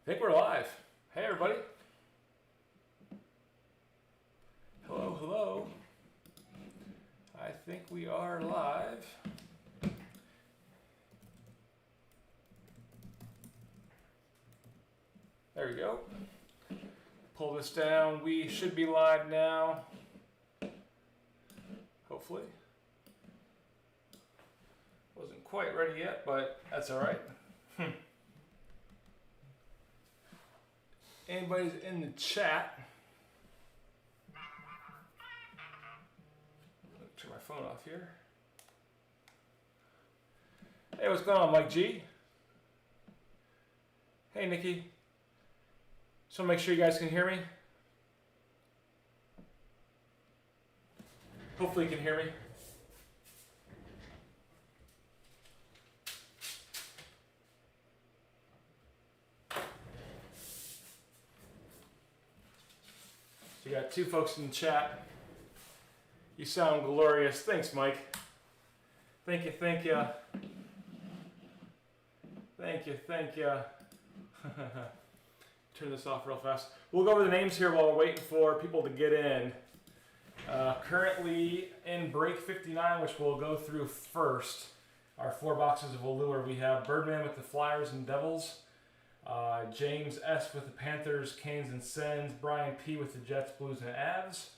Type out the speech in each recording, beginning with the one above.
I think we're live. Hey, everybody. Hello, hello. I think we are live. There we go. Pull this down. We should be live now. Hopefully. Wasn't quite ready yet, but that's all right. Anybody's in the chat? Turn my phone off here. Hey, what's going on, Mike G? Hey, Nikki. Just want to make sure you guys can hear me. Hopefully you can hear me. So you got two folks in the chat. You sound glorious. Thanks, Mike. Thank you, thank you. Thank you, thank you. Turn this off real fast. We'll go over the names here while we're waiting for people to get in. Currently in break 59, which we'll go through first, our 4 boxes of Allure. We have Birdman with the Flyers and Devils, James S. with the Panthers, Canes and Sens, Brian P. with the Jets, Blues and Avs,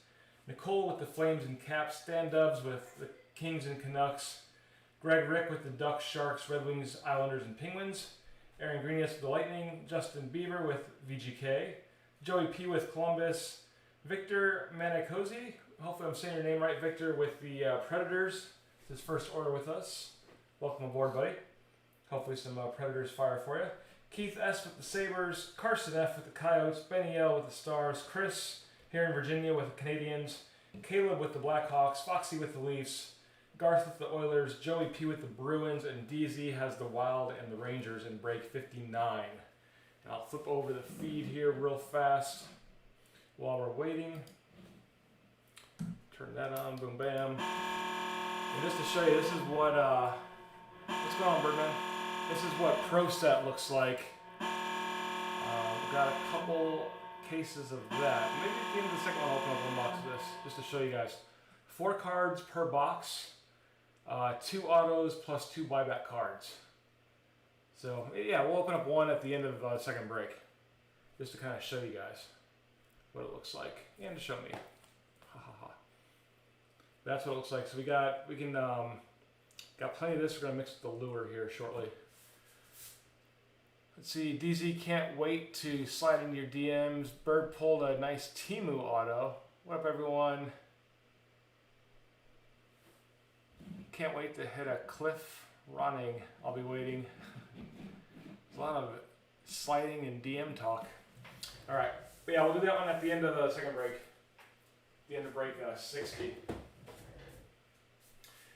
Nicole with the Flames and Caps, Stan Dubs with the Kings and Canucks, Greg Rick with the Ducks, Sharks, Red Wings, Islanders and Penguins, Aaron Greenius with the Lightning, Justin Bieber with VGK, Joey P. with Columbus, Victor Manicosi, hopefully I'm saying your name right, Victor, with the Predators. It's his first order with us. Welcome aboard, buddy. Hopefully some Predators fire for you. Keith S. with the Sabres, Carson F. with the Coyotes, Benny L. with the Stars, Chris here in Virginia with the Canadians, Caleb with the Blackhawks, Foxy with the Leafs, Garth with the Oilers, Joey P. with the Bruins, and DZ has the Wild and the Rangers in break 59. And I'll flip over the feed here real fast while we're waiting. Turn that on, boom, bam. And just to show you, this is what, what's going on, Birdman? This is what Pro Set looks like. We've got a couple cases of that. Maybe at the end of the second one, I'll open up one box of this just to show you guys. 4 cards per box, 2 autos plus 2 buyback cards. So yeah, we'll open up one at the end of the second break just to kind of show you guys what it looks like and to show me. Ha ha ha. That's what it looks like. So we got plenty of this. We're gonna mix with the Allure here shortly. Let's see, DZ can't wait to slide into your DMs. Bird pulled a nice Timu auto. What up, everyone? Can't wait to hit a cliff running. I'll be waiting. There's a lot of sliding and DM talk. All right, but yeah, we'll do that one at the end of the second break. The end of break 60.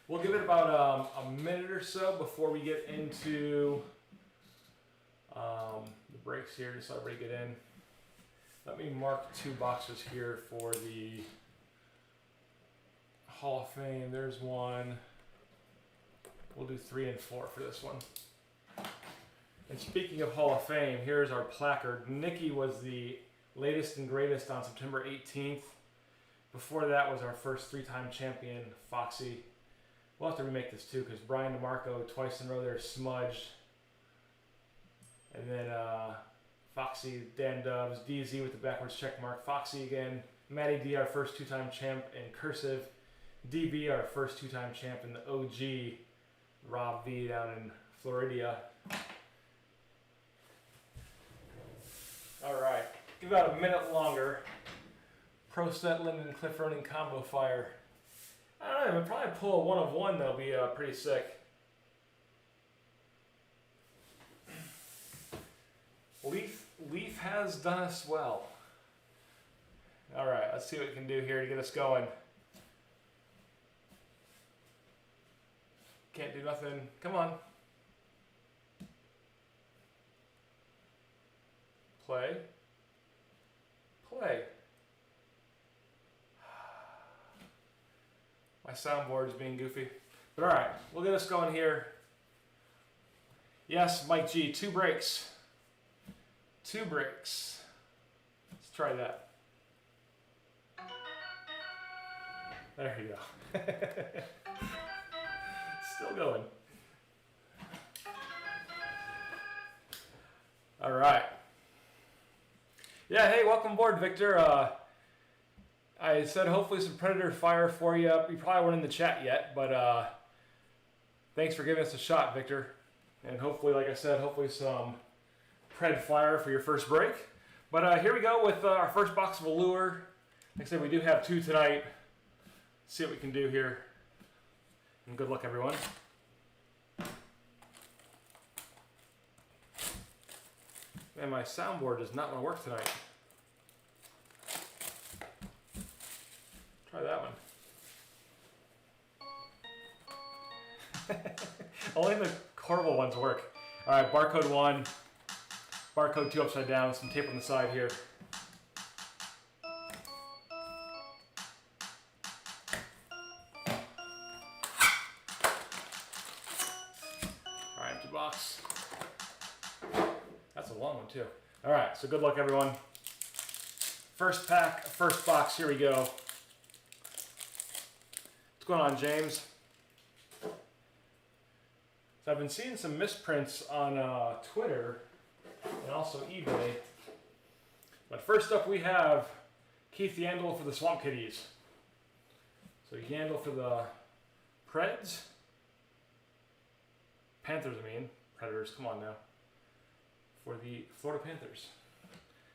We'll give it about a minute or so before we get into the breaks here, just so everybody get in. Let me mark 2 boxes here for the Hall of Fame. There's one. We'll do 3 and 4 for this one. And speaking of Hall of Fame, here's our placard. Nikki was the latest and greatest on September 18th. Before that was our first 3-time champion, Foxy. We'll have to remake this too, because Brian DeMarco twice in a row there smudged. And then Foxy, Dan Dubs, DZ with the backwards check mark, Foxy again, Matty D, our first 2-time champ in cursive, DB, our first 2-time champ in the OG, Rob V down in Florida. All right, give about a minute longer. Pro Set Linden Cliff Running combo fire. I don't know, we'll probably pull a 1 of 1 that'll be pretty sick. Leaf has done us well. All right, let's see what we can do here to get us going. Can't do nothing. Come on. Play. Play. My soundboard is being goofy. But all right, we'll get us going here. Yes, Mike G, 2 breaks. 2 breaks. Let's try that. There you go. Still going. All right. Yeah, hey, welcome aboard, Victor. I said hopefully some Predator fire for you. You probably weren't in the chat yet, but thanks for giving us a shot, Victor. And hopefully, like I said, hopefully some Pred fire for your first break. But here we go with our first box of Allure. Like I said, we do have 2 tonight. See what we can do here. And good luck, everyone. Man, my soundboard does not want to work tonight. Try that one. Only the horrible ones work. All right, barcode 1, barcode 2 upside down, some tape on the side here. All right, empty box. That's a long one too. All right, so good luck, everyone. First pack, first box, here we go. What's going on, James? So I've been seeing some misprints on Twitter and also eBay. But first up we have Keith Yandel for the Swamp Kitties. So Yandel for the Preds. Panthers, I mean. Predators, come on now. For the Florida Panthers.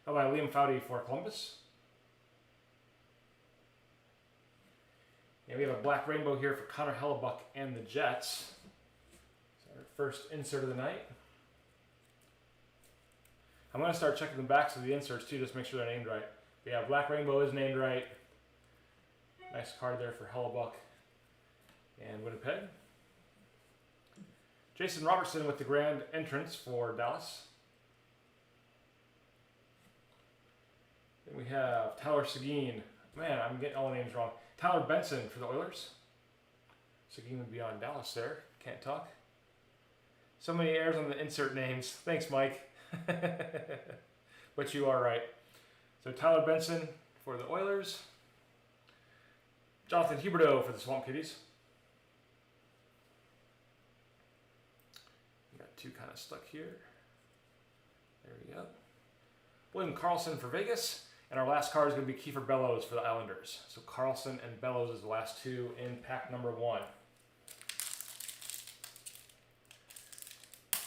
How about Liam Foudy for Columbus? And we have a black rainbow here for Connor Hellebuck and the Jets. Our first insert of the night. I'm going to start checking the backs of the inserts too, just to make sure they're named right. But yeah, Black Rainbow is named right. Nice card there for Hellebuck and Winnipeg. Jason Robertson with the grand entrance for Dallas. Then we have Tyler Seguin. Man, I'm getting all the names wrong. Tyler Benson for the Oilers. Seguin would be on Dallas there. Can't talk. So many errors on the insert names. Thanks, Mike. But you are right. So Tyler Benson for the Oilers. Jonathan Huberdeau for the Swamp Kitties. We got 2 kind of stuck here. There we go. William Karlsson for Vegas. And our last card is going to be Kiefer Bellows for the Islanders. So Karlsson and Bellows is the last 2 in pack number 1.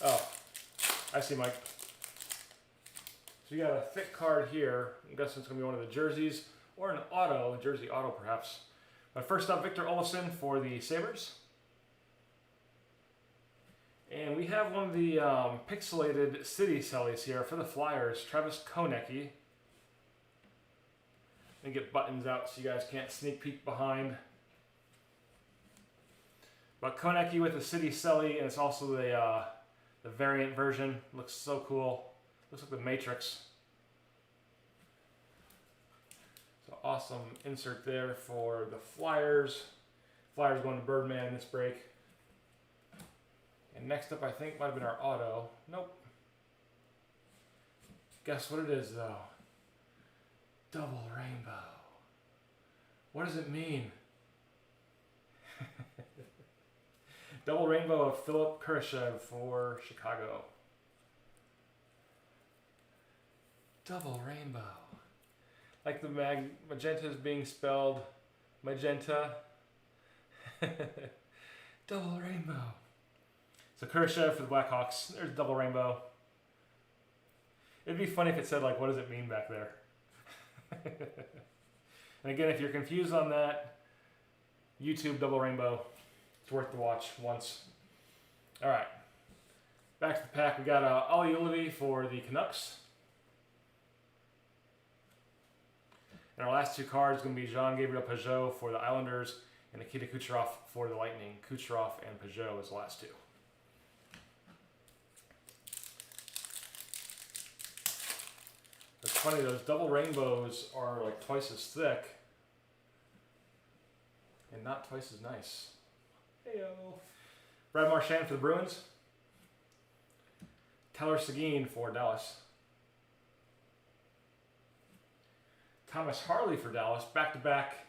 Oh, I see, Mike. So you got a thick card here. I'm guessing it's going to be one of the jerseys or an auto, a jersey auto perhaps. But first up, Victor Olofsson for the Sabres. And we have one of the pixelated city sellies here for the Flyers, Travis Konecny. Let me get buttons out so you guys can't sneak peek behind. But Konecny with the city selly, and it's also the variant version. Looks so cool. Looks like the Matrix. So awesome insert there for the Flyers. Flyers going to Birdman in this break. And next up I think might have been our auto. Nope. Guess what it is though? Double rainbow. What does it mean? Double rainbow of Philip Kurashev for Chicago. Double rainbow. Like the magenta is being spelled magenta. Double rainbow. So Kurashev for the Blackhawks. There's double rainbow. It'd be funny if it said like, what does it mean back there? And again, if you're confused on that, YouTube double rainbow. It's worth the watch once. All right, back to the pack. We got Ollie Ulevi for the Canucks. And our last 2 cards are going to be Jean-Gabriel Pageau for the Islanders and Nikita Kucherov for the Lightning. Kucherov and Pageau is the last 2. It's funny, those double rainbows are like twice as thick and not twice as nice. Heyo. Brad Marchand for the Bruins. Tyler Seguin for Dallas. Thomas Harley for Dallas. Back-to-back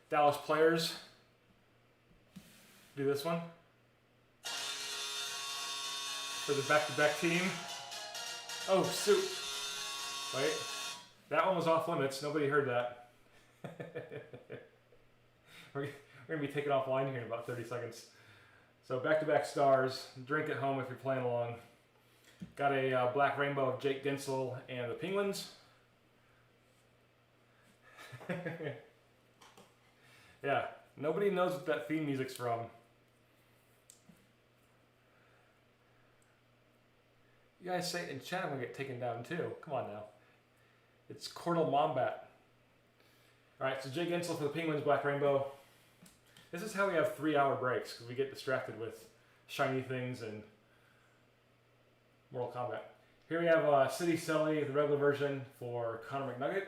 Dallas players. Do this one. For the back-to-back team. Oh, shoot. Wait. That one was off limits. Nobody heard that. We're going to be taken offline here in about 30 seconds. So back-to-back stars. Drink at home if you're playing along. Got a black rainbow of Jake Gensel and the Penguins. Yeah, nobody knows what that theme music's from. You guys say it in chat, I'm gonna get taken down too. Come on now. It's Cordell Mombat. Alright, so Jake Gensel for the Penguins, black rainbow. This is how we have 3-hour breaks, because we get distracted with shiny things and Mortal Kombat. Here we have City Sully, the regular version for Connor McNugget.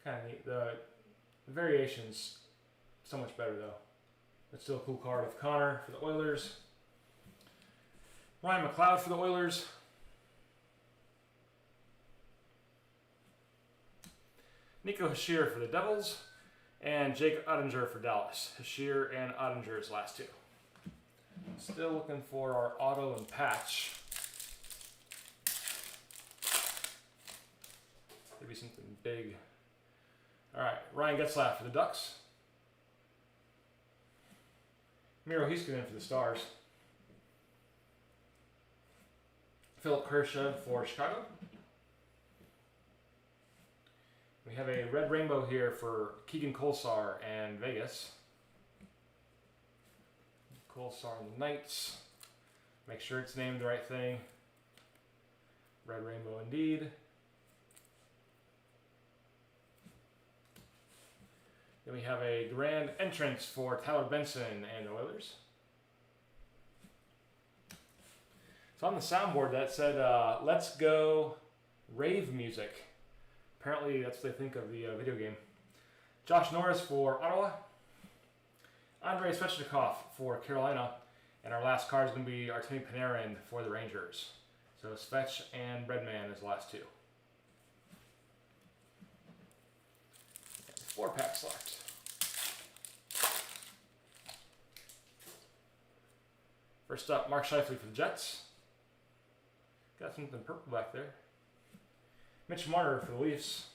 Kind of neat. The variation's so much better though. It's still a cool card of Connor for the Oilers. Ryan McLeod for the Oilers. Nico Hischier for the Devils. And Jake Ottinger for Dallas. Hischier and Ottinger's last two. Still looking for our auto and patch. Maybe something big. Alright, Ryan Getzlaff for the Ducks. Miro Heiskanen for the Stars. Philip Kershaw for Chicago. We have a red rainbow here for Keegan Kolesar and Vegas. Kolesar and the Knights. Make sure it's named the right thing. Red rainbow indeed. Then we have a grand entrance for Tyler Benson and the Oilers. So on the soundboard that said, let's go rave music. Apparently that's what they think of the video game. Josh Norris for Ottawa. Andrei Svechnikov for Carolina. And our last card is going to be Artemi Panarin for the Rangers. So Svech and Breadman is the last two. 4 packs left. First up, Mark Scheifele for the Jets. Got something purple back there. Mitch Marner for the Leafs.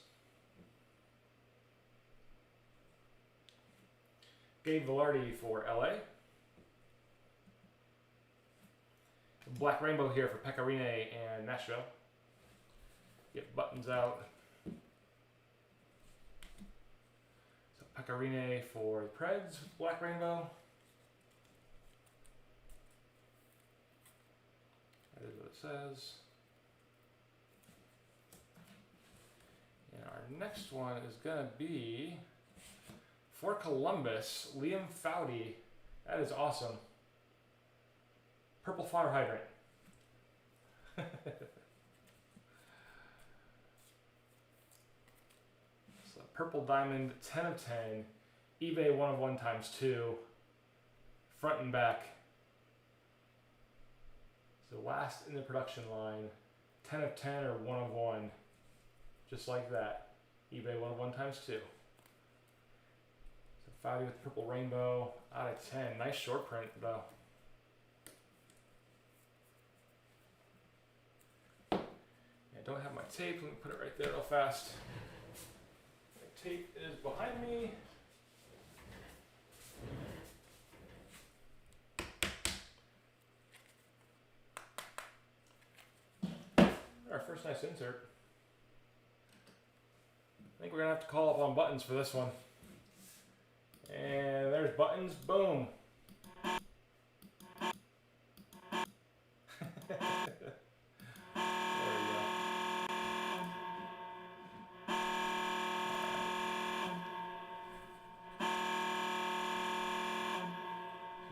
Gabe Vilardi for LA. Black rainbow here for Pekka Rinne and Nashville. Get buttons out. So Pekka Rinne for the Preds, black rainbow. That is what it says. And our next one is going to be for Columbus, Liam Foudy. That is awesome. Purple fire hydrant. So purple diamond, 10 of 10. eBay 1 of 1 times 2. Front and back. So last in the production line, 10 of 10 or 1 of 1. Just like that. eBay 1 of 1 times 2. So Foudy with purple rainbow out of 10. Nice short print though. I don't have my tape. Let me put it right there real fast. My tape is behind me. Our first nice insert. I think we're gonna have to call up on buttons for this one. And there's buttons. Boom.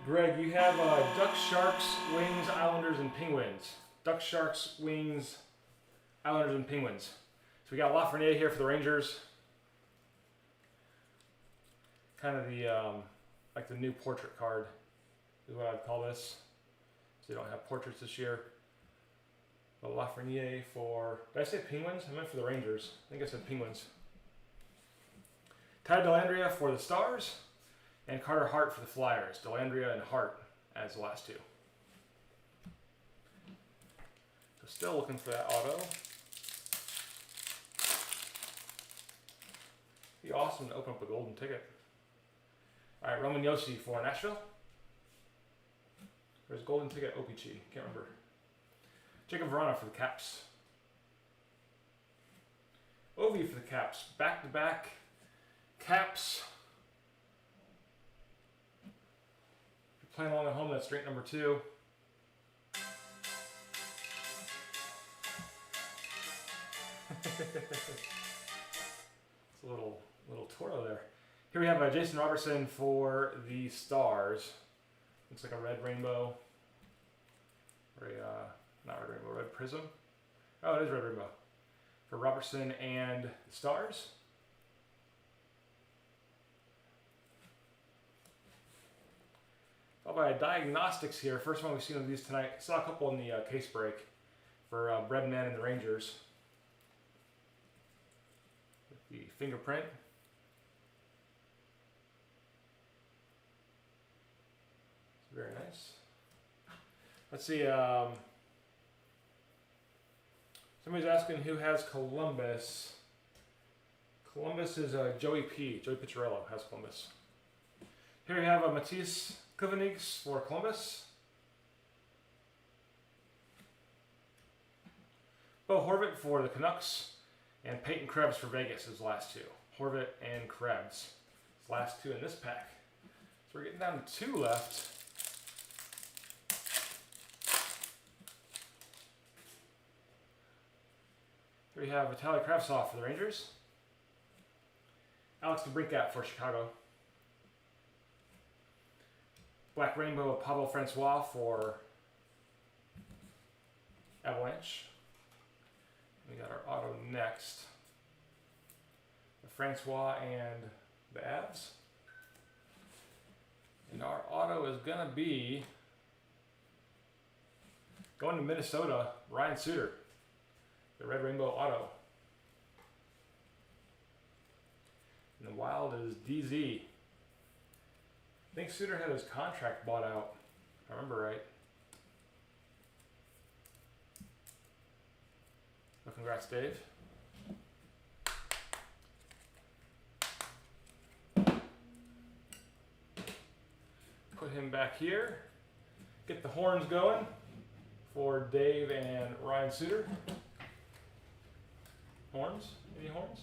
Greg, you have Ducks, Sharks, Wings, Islanders, and Penguins. Ducks, Sharks, Wings, Islanders, and Penguins. So we got Lafreniere here for the Rangers. Kind of the like the new portrait card is what I'd call this. So you don't have portraits this year. But Lafreniere for, did I say Penguins? I meant for the Rangers. I think I said Penguins. Ty Dellandrea for the Stars. And Carter Hart for the Flyers. Dellandrea and Hart as the last two. So still looking for that auto. Be awesome to open up a golden ticket. All right, Roman Josi for Nashville. There's golden ticket Opeachy. Can't remember. Jacob Verana for the Caps. Ovi for the Caps. Back-to-back Caps. If you're playing along at home, that's drink number 2. It's a little Toro there. Here we have Jason Robertson for the Stars. Looks like a red rainbow. Or a, not red rainbow, red prism. Oh, it is red rainbow. For Robertson and the Stars. Followed by Diagnostics here. First one we've seen of these tonight. Saw a couple in the case break for Breadman and the Rangers. With the fingerprint. Very nice. Let's see. Somebody's asking who has Columbus. Columbus is Joey P. Joey Picciarello has Columbus. Here we have Matisse Kovacs for Columbus. Bo Horvat for the Canucks. And Peyton Krebs for Vegas is the last two. Horvat and Krebs. Last two in this pack. So we're getting down to 2 left. Here we have Vitaly Kravtsov for the Rangers. Alex DeBrincat for Chicago. Black Rainbow of Pablo Francois for Avalanche. We got our auto next. The Francois and the Avs. And our auto is going to be going to Minnesota, Ryan Suter. The Red Rainbow auto. And the Wild is DZ. I think Suter had his contract bought out, if I remember right. Well, congrats, Dave. Put him back here. Get the horns going for Dave and Ryan Suter. Horns? Any horns?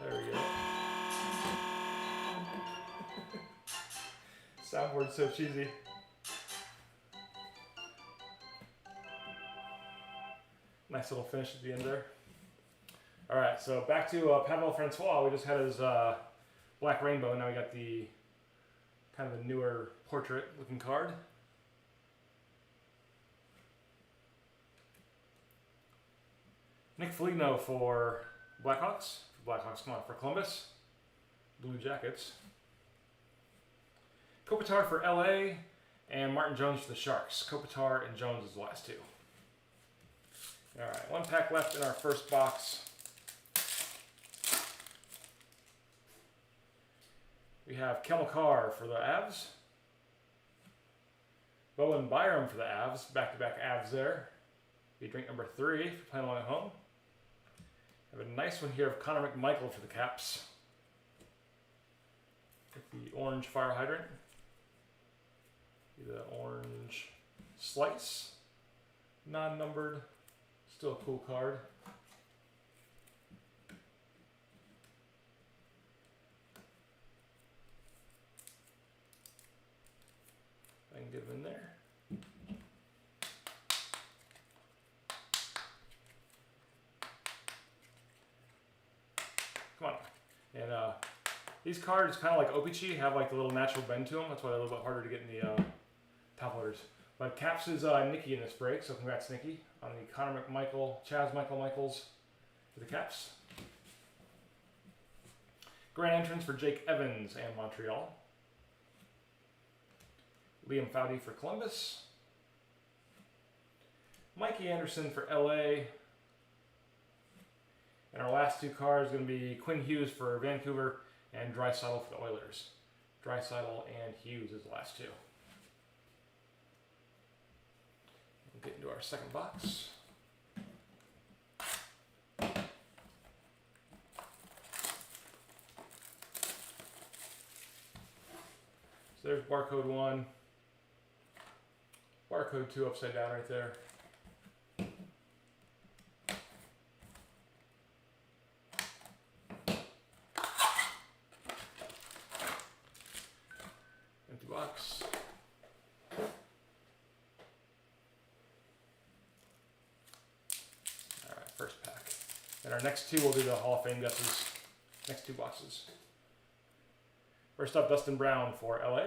There we go. Soundboard's so cheesy. Nice little finish at the end there. All right, so back to Pavel Francois. We just had his Black Rainbow. Now we got the kind of a newer portrait looking card. Nick Foligno for Blackhawks. Come on, for Columbus. Blue Jackets. Kopitar for LA. And Martin Jones for the Sharks. Kopitar and Jones is the last two. All right, 1 pack left in our first box. We have Kel McCarr for the Avs. Bowen Byram for the Avs. Back-to-back Avs there. Be drink number 3 if you're playing along at home. Have a nice one here of Connor McMichael for the Caps. With the orange fire hydrant. The orange slice. Non-numbered. Still a cool card. I can get him in there. Come on. And these cards, kind of like Opeachy, have like the little natural bend to them. That's why they're a little bit harder to get in the top loaders. But Caps is Nikki in this break, so congrats Nikki on the Connor McMichael, Chaz Michael Michaels, for the Caps. Grand entrance for Jake Evans and Montreal. Liam Foudy for Columbus. Mikey Anderson for LA. And our last two cards are going to be Quinn Hughes for Vancouver and Draisaitl for the Oilers. Draisaitl and Hughes is the last two. We'll get into our second box. So there's barcode 1. Barcode 2 upside down right there. Empty box. Alright, first pack. And our next two will do the Hall of Fame guesses. Next two boxes. First up, Dustin Brown for LA.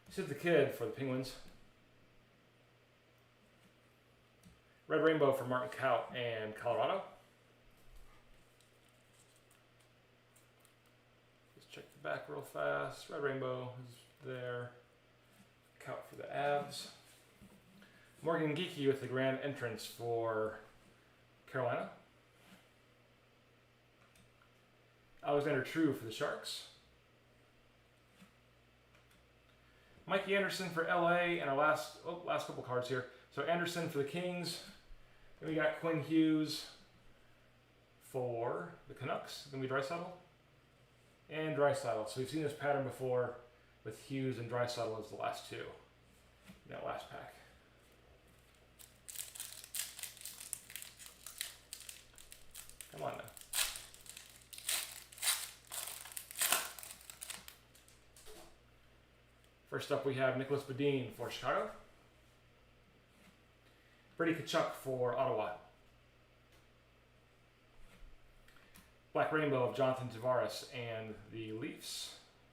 Sid the Kid for the Penguins. Red Rainbow for Martin Kaut and Colorado. Just check the back real fast. Red Rainbow is there. Kaut for the Avs. Morgan Geekie with the grand entrance for Carolina. Alexander True for the Sharks. Mikey Anderson for LA, and our last couple cards here. So Anderson for the Kings. Then we got Quinn Hughes for the Canucks. Then we Draisaitl. And Draisaitl. So we've seen this pattern before with Hughes and Draisaitl as the last two in that last pack. Come on now. First up, we have Nicholas Badin for Chicago. Brady Tkachuk for Ottawa. Black Rainbow of Jonathan Tavares and the Leafs.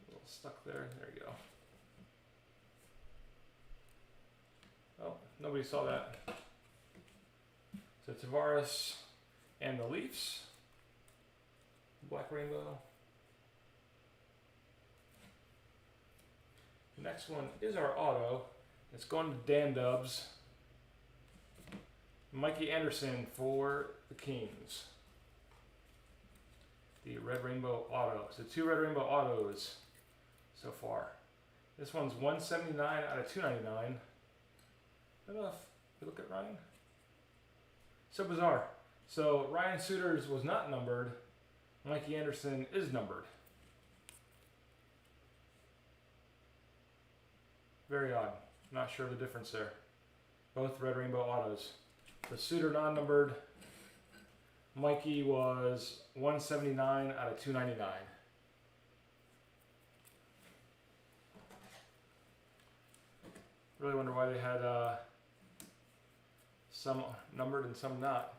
A little stuck there. There you go. Oh, nobody saw that. So Tavares and the Leafs. Black Rainbow. The next one is our auto. It's going to Dan Dubs. Mikey Anderson for the Kings. The Red Rainbow auto. So 2 Red Rainbow autos so far. This one's 179 out of 299. I don't know if you look at Ryan. So bizarre. So Ryan Suter's was not numbered. Mikey Anderson is numbered. Very odd. Not sure of the difference there. Both Red Rainbow autos. The Suter non-numbered. Mikey was 179 out of 299. Really wonder why they had some numbered and some not.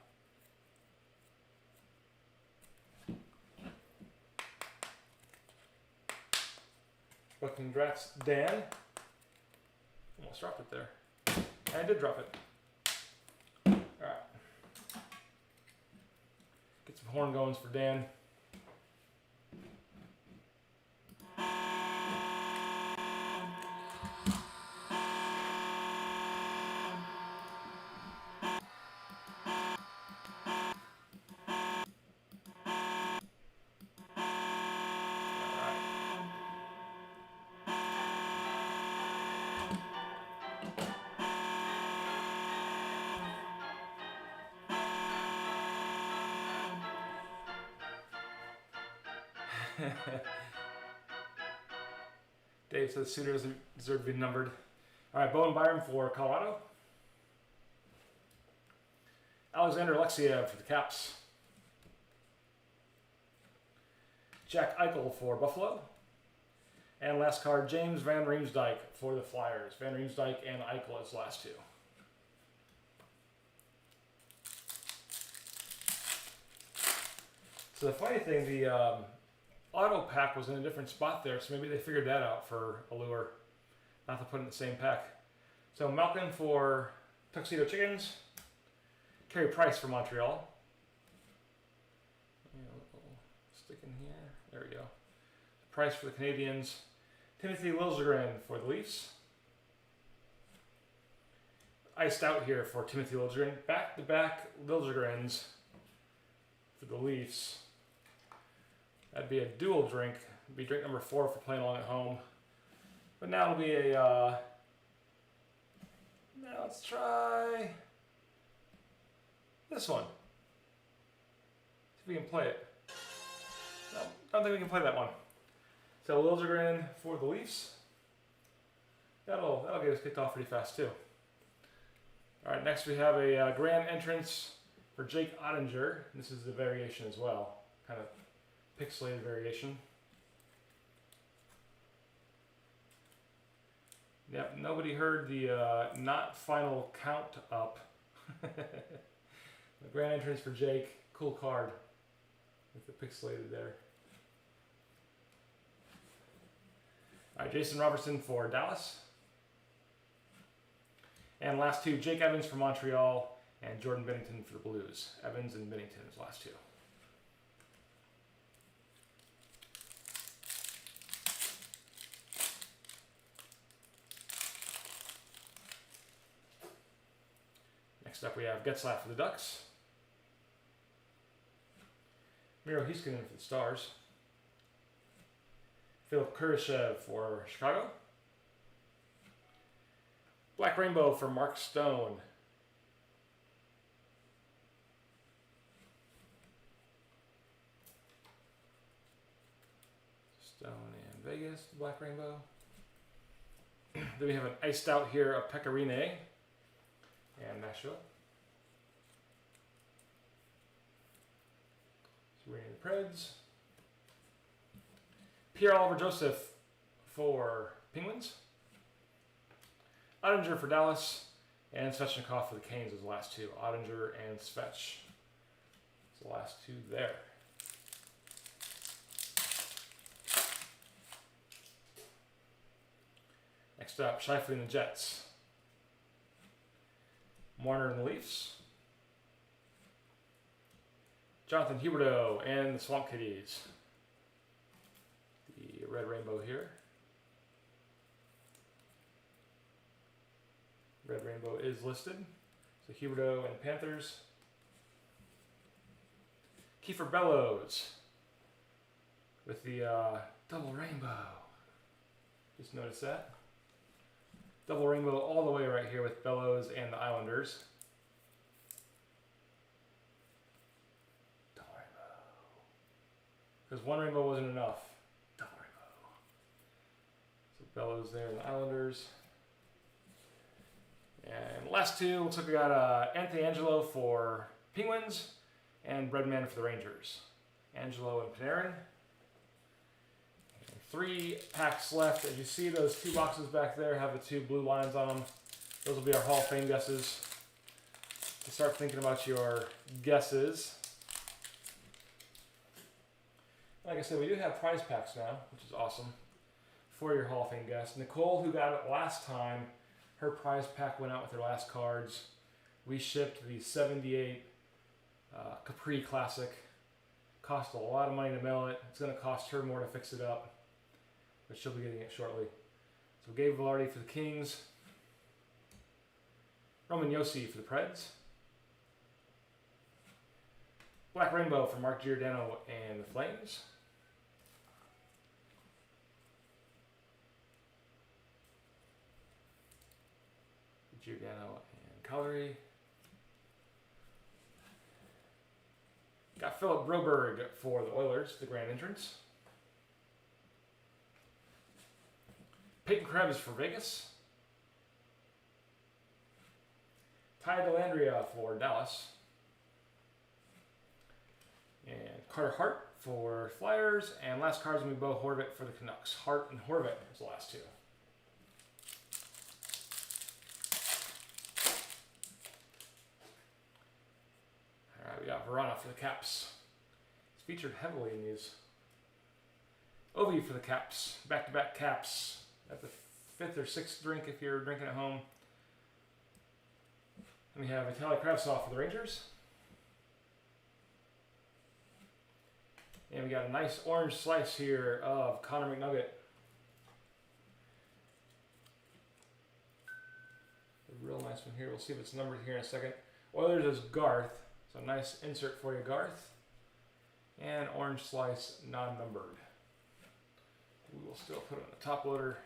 But congrats, Dan. Almost dropped it there. I did drop it. Alright. Get some horn goings for Dan. Dave says Suter doesn't deserve to be numbered. All right, Bowen Byram for Colorado. Alexander Alexiev for the Caps. Jack Eichel for Buffalo. And last card, James Van Riemsdyk for the Flyers. Van Riemsdyk and Eichel as the last two. So the funny thing, the auto pack was in a different spot there, so maybe they figured that out for Allure, not to put it in the same pack. So Malkin for Tuxedo Chickens, Carey Price for Montreal. And we'll stick in here. There we go. Price for the Canadiens. Timothy Liljegren for the Leafs. Iced out here for Timothy Liljegren. Back-to-back Liljegrens for the Leafs. That'd be a dual drink. It'd be drink number 4 for playing along at home. But now it'll be a... now let's try this one. See if we can play it. No, I don't think we can play that one. So Liljegren for the Leafs. That'll get us kicked off pretty fast too. All right, next we have a grand entrance for Jake Ottinger. This is the variation as well, kind of pixelated variation. Yep, nobody heard the not final count up. The grand entrance for Jake, cool card with the pixelated there. All right, Jason Robertson for Dallas. And last two, Jake Evans for Montreal and Jordan Binnington for the Blues. Evans and Binnington is the last two. Next up we have Getzlaff for the Ducks. Miro Heiskanen for the Stars. Philip Kurashev for Chicago. Black Rainbow for Mark Stone. Stone and Vegas, Black Rainbow. Then we have an iced out here of Pecorine and Nashville. Serena the Preds. Pierre-Oliver Joseph for Penguins. Ottinger for Dallas, and Svechnikov for the Canes is the last two. Ottinger and Svech. It's the last two there. Next up, Scheifele and the Jets. Marner and the Leafs. Jonathan Huberdeau and the Swamp Kitties. The red rainbow here. Red Rainbow is listed. So Huberdeau and Panthers. Kiefer Bellows with the double rainbow. Just notice that. Double rainbow all the way right here with Bellows and the Islanders. Double rainbow. Because one rainbow wasn't enough. Double rainbow. So Bellows there and the Islanders. And last two, looks like we got Anthony Angelo for Penguins and Breadman for the Rangers. Angelo and Panarin. And 3 packs left. As you see, those 2 boxes back there have the 2 blue lines on them. Those will be our Hall of Fame guesses. To start thinking about your guesses. Like I said, we do have prize packs now, which is awesome, for your Hall of Fame guess. Nicole, who got it last time, her prize pack went out with her last cards. We shipped the 78 Capri Classic. Cost a lot of money to mail it. It's going to cost her more to fix it up, but she'll be getting it shortly. So Gabe Velarde for the Kings. Roman Josi for the Preds. Black Rainbow for Mark Giordano and the Flames. Giordano and Calgary. Got Philip Broberg for the Oilers, the grand entrance. Peyton Krebs for Vegas. Ty Dellandrea for Dallas. And Carter Hart for Flyers. And last card's going to be Bo Horvat for the Canucks. Hart and Horvat is the last two. We got Verana for the Caps. It's featured heavily in these. Ovi for the Caps. Back-to-back Caps at the 5th or 6th drink if you're drinking at home. And we have Vitaly Kravtsov for the Rangers. And we got a nice orange slice here of Connor McNugget. A real nice one here. We'll see if it's numbered here in a second. Oilers is Garth. So nice insert for you, Garth. And orange slice, non-numbered. We will still put it on the top loader.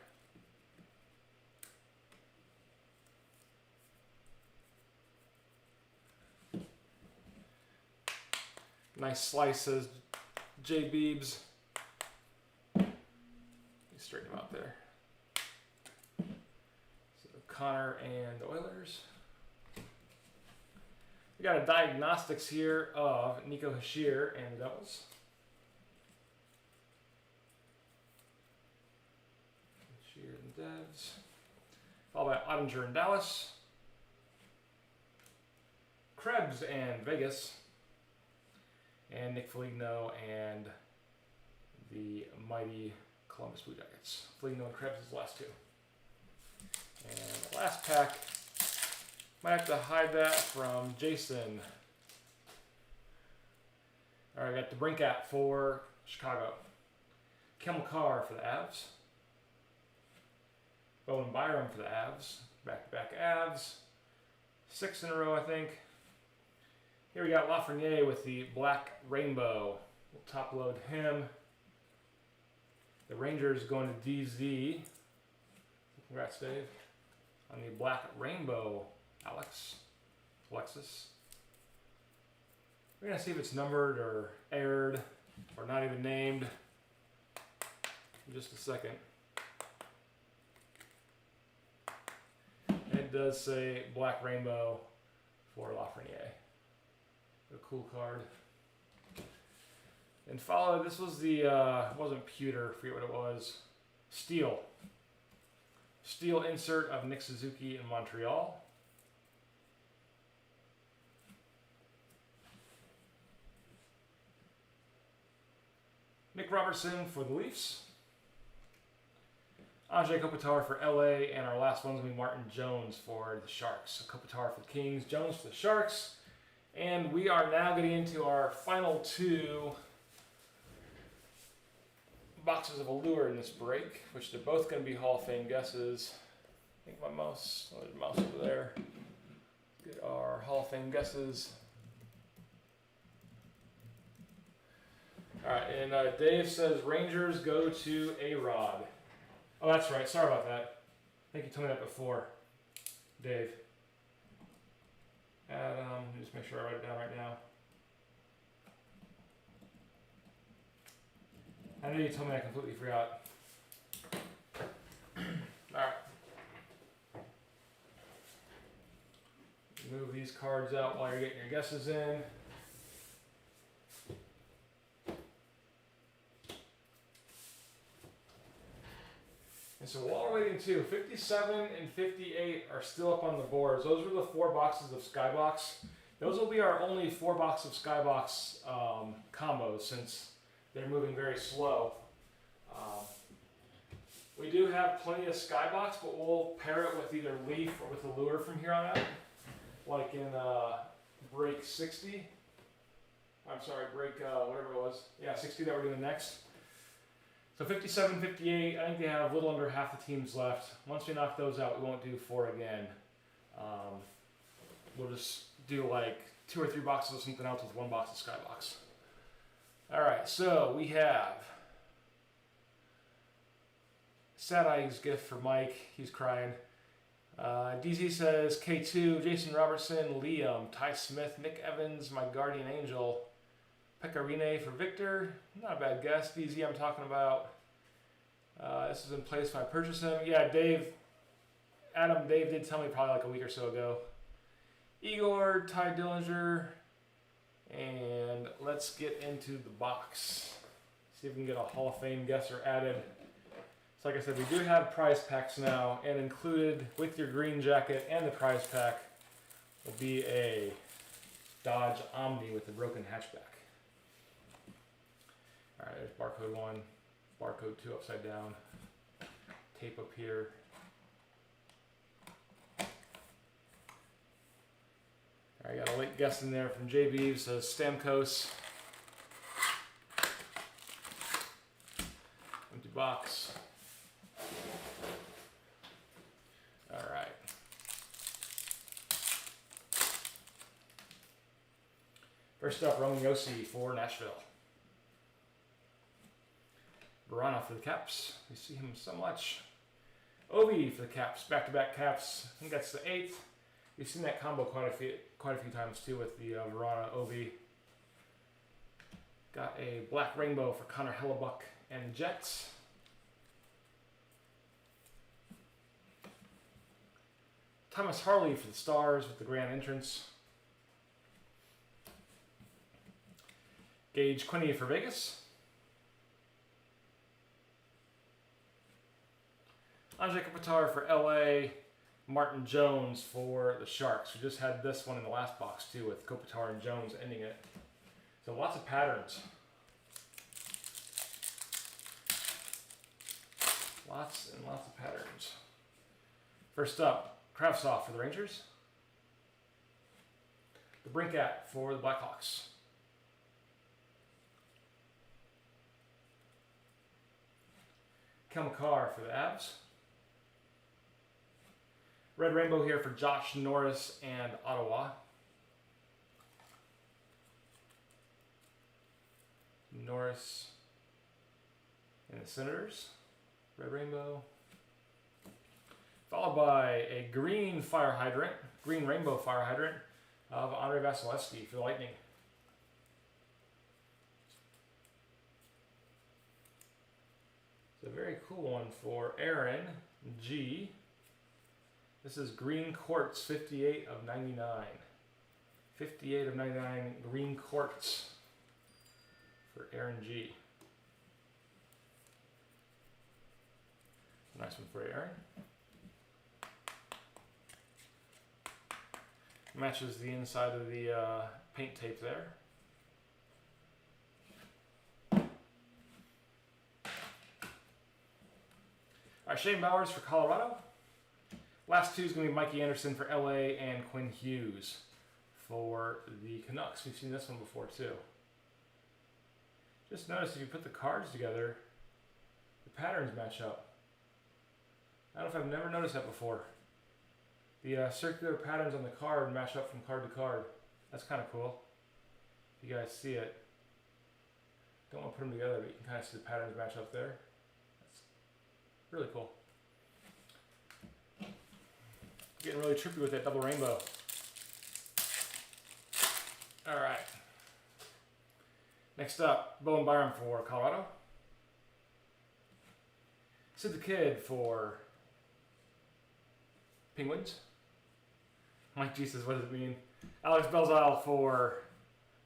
Nice slices, J. Beebs. Straighten them out there. So Connor and the Oilers. We got a diagnostics here of Nico Hischier and the Devils. Hischier and the Devs. Followed by Ottinger and Dallas. Krebs and Vegas. And Nick Foligno and the mighty Columbus Blue Jackets. Foligno and Krebs is the last two. And the last pack, might have to hide that from Jason. All right, I got the Brinkat for Chicago. Kel Carr for the Avs. Bowen Byram for the Avs. Back-to-back Avs. 6 in a row, I think. Here we got Lafreniere with the Black Rainbow. We'll top load him. The Rangers going to DZ. Congrats, Dave. On the Black Rainbow, Alexis. We're going to see if it's numbered or aired or not even named in just a second. And it does say Black Rainbow for Lafreniere. A cool card. And followed, this was the, it wasn't pewter, I forget what it was. Steel. Steel insert of Nick Suzuki in Montreal. Nick Robertson for the Leafs. Ajay Kopitar for LA, and our last one's going to be Martin Jones for the Sharks. So Kopitar for the Kings, Jones for the Sharks. And we are now getting into our final 2 boxes of Allure in this break, which they're both going to be Hall of Fame guesses. I think my mouse, there's a mouse over there. Get our Hall of Fame guesses. All right, and Dave says Rangers go to A-Rod. Oh, that's right. Sorry about that. I think you told me that before, Dave. Adam, let me just make sure I write it down right now. I know you told me, I completely forgot. Alright. Move these cards out while you're getting your guesses in. And so while we're waiting too, 57 and 58 are still up on the boards. Those were the 4 boxes of Skybox. Those will be our only 4 boxes of Skybox combos since they're moving very slow. We do have plenty of Skybox, but we'll pair it with either Leaf or with Allure from here on out. Like in break 60. I'm sorry, break whatever it was. Yeah, 60 that we're doing next. So 57, 58, I think they have a little under half the teams left. Once we knock those out, we won't do 4 again. We'll just do like 2 or 3 boxes of something else with 1 box of Skybox. All right, so we have Sad Eyes gift for Mike. He's crying. DZ says K2, Jason Robertson, Liam, Ty Smith, Nick Evans, my guardian angel, Pecorine for Victor. Not a bad guess. DZ I'm talking about. This is in place when I purchased him. Yeah, Dave did tell me probably like a week or so ago. Igor, Ty Dillinger, and let's get into the box. See if we can get a Hall of Fame guesser added. So like I said, we do have prize packs now, and included with your green jacket and the prize pack will be a Dodge Omni with the broken hatchback. All right, there's barcode 1, barcode 2 upside down, tape up here. late guest in there from JB says Stamkos. Empty box. All right. First up, Roman Yossi for Nashville. Verona for the Caps. We see him so much. Ovi for the Caps. Back-to-back Caps. I think that's the 8th. You've seen that combo quite a few times too with the Verona Ovi. Got a black rainbow for Connor Hellebuck and the Jets. Thomas Harley for the Stars with the grand entrance. Gage Quinney for Vegas. Andrei Kopitar for LA. Martin Jones for the Sharks. We just had this one in the last box too with Kopitar and Jones ending it. So lots of patterns. Lots and lots of patterns. First up, Kravtsov for the Rangers. The Brinkat for the Blackhawks. Kelmakar for the Avs. Red Rainbow here for Josh Norris and Ottawa. Norris and the Senators. Red Rainbow. Followed by a green fire hydrant, green rainbow fire hydrant of Andrei Vasilevsky for the Lightning. It's a very cool one for Aaron G. This is Green Quartz, 58 of 99. 58 of 99 Green Quartz for Aaron G. Nice one for Aaron. Matches the inside of the paint tape there. All right, Shane Bowers for Colorado. Last two is going to be Mikey Anderson for LA and Quinn Hughes for the Canucks. We've seen this one before too. Just notice if you put the cards together, the patterns match up. I don't know if I've never noticed that before. The circular patterns on the card match up from card to card. That's kind of cool. If you guys see it. Don't want to put them together, but you can kind of see the patterns match up there. That's really cool. Getting really trippy with that double rainbow. All right. Next up, Bowen Byram for Colorado. Sid the Kid for Penguins. Mike G says, what does it mean? Alex Belzile for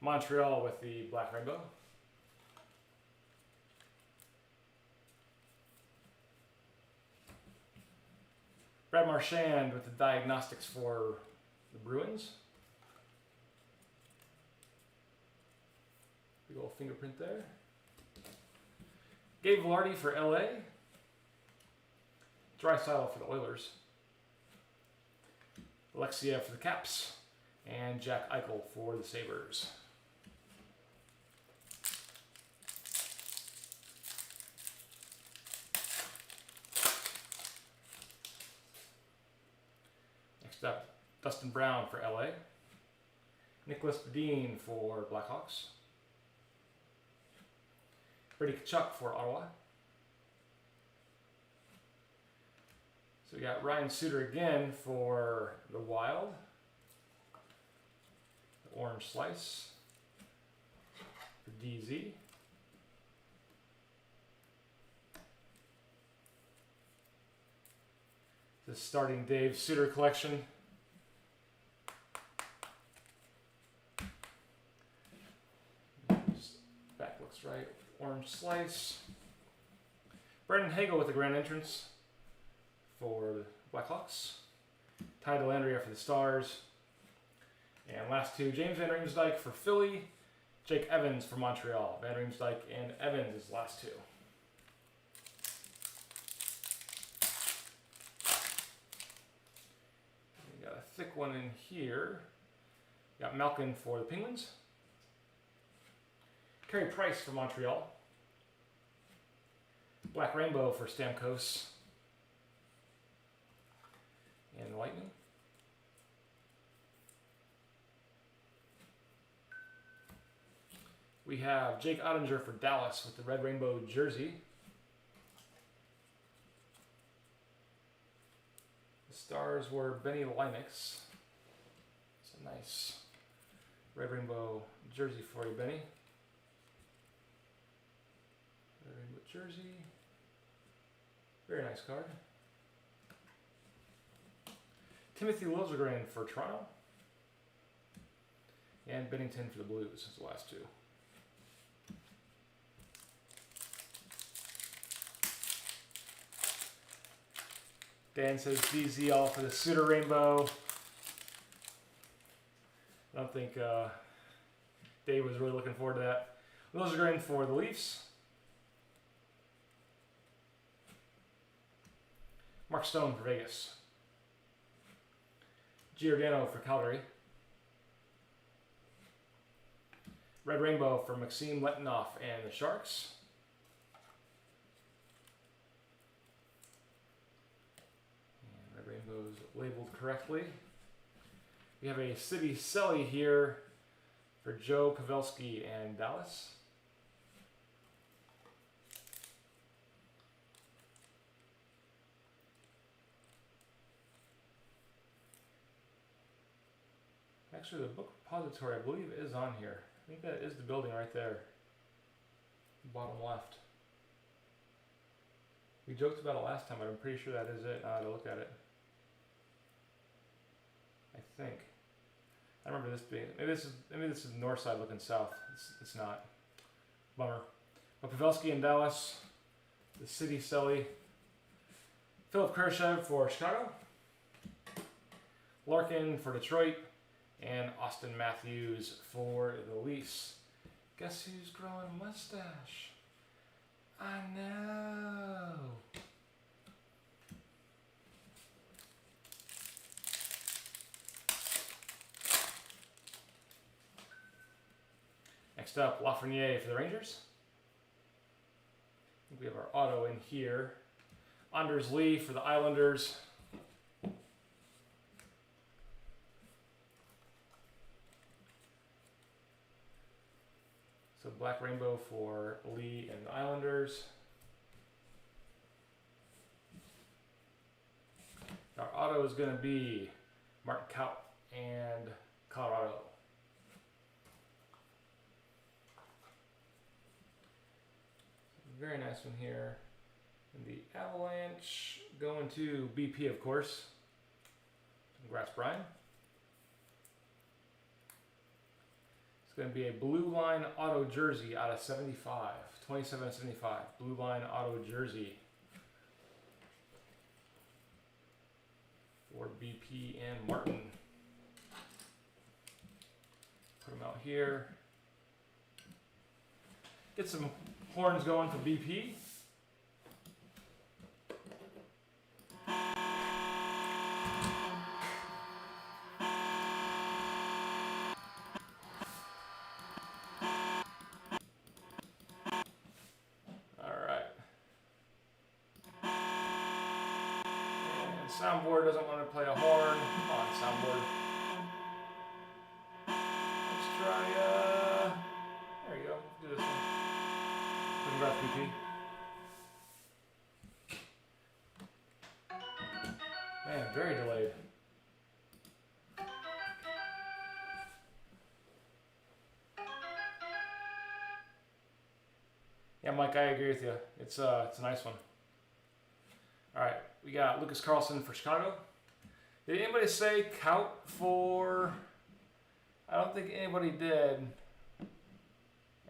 Montreal with the black rainbow. Brad Marchand with the diagnostics for the Bruins. Big old fingerprint there. Gabe Velarde for LA. Draisaitl for the Oilers. Alexiev for the Caps. And Jack Eichel for the Sabres. Next up, Dustin Brown for LA. Nicholas Bedin for Blackhawks. Brady Tkachuk for Ottawa. So we got Ryan Suter again for the Wild. The orange slice for DZ. The starting Dave Suter collection. Back looks right. Orange slice. Brendan Hagel with the grand entrance for the Blackhawks. Ty Dellandrea for the Stars. And last two, James Van Riemsdyk for Philly. Jake Evans for Montreal. Van Riemsdyk and Evans is last two. We got a thick one in here. Got Malkin for the Penguins. Carey Price for Montreal. Black Rainbow for Stamkos. And Lightning. We have Jake Ottinger for Dallas with the Red Rainbow jersey. The stars were Benny Linux. It's a nice Red Rainbow jersey for you, Benny. Red Rainbow jersey. Very nice card. Timothy Liljegren for Toronto. And Bennington for the Blues is the last two. Dan says DZ all for the Suter Rainbow. I don't think Dave was really looking forward to that. Liljegren for the Leafs. Mark Stone for Vegas. Giordano for Calgary. Red Rainbow for Maxime Letinoff and the Sharks. And Red Rainbow's labeled correctly. We have a City Selly here for Joe Pavelski and Dallas. Actually, the book repository, I believe, is on here. I think that is the building right there. Bottom left. We joked about it last time, but I'm pretty sure that is it. I had to look at it. I think. I remember this being, maybe this is north side looking south. It's not. Bummer. But Pavelski in Dallas, the City Selly. Philip Kershev for Chicago. Larkin for Detroit. And Austin Matthews for the Leafs. Guess who's growing a mustache? I know. Next up, Lafreniere for the Rangers. I think we have our auto in here. Anders Lee for the Islanders. So Black Rainbow for Lee and the Islanders. Our auto is going to be Martin Kaut and Colorado. Very nice one here. And the Avalanche going to BP, of course. Congrats, Brian. It's going to be a Blue Line Auto Jersey out of 75. 27.75. Blue Line Auto Jersey. For BP and Martin. Put them out here. Get some horns going for BP. Soundboard doesn't want to play a horn. Come on, soundboard. Let's try, there you go. Do this one. Congrats, BP. Man, very delayed. Yeah, Mike, I agree with you. It's a nice one. All right, we got Lucas Carlson for Chicago. Did anybody say Kaut for? I don't think anybody did.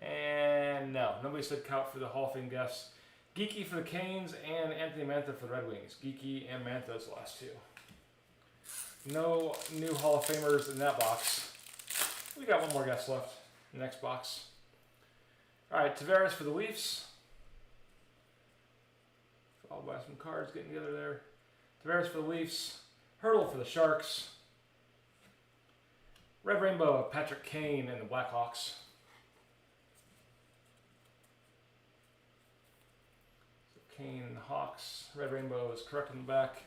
And no, nobody said Kaut for the Hall of Fame guests. Geeky for the Canes and Anthony Mantha for the Red Wings. Geeky and Mantha's the last two. No new Hall of Famers in that box. We got one more guest left in the next box. All right, Tavares for the Leafs. I'll buy some cards getting together there. Tavares for the Leafs. Hurdle for the Sharks. Red Rainbow of Patrick Kane and the Blackhawks. So Kane and the Hawks. Red Rainbow is correct in the back.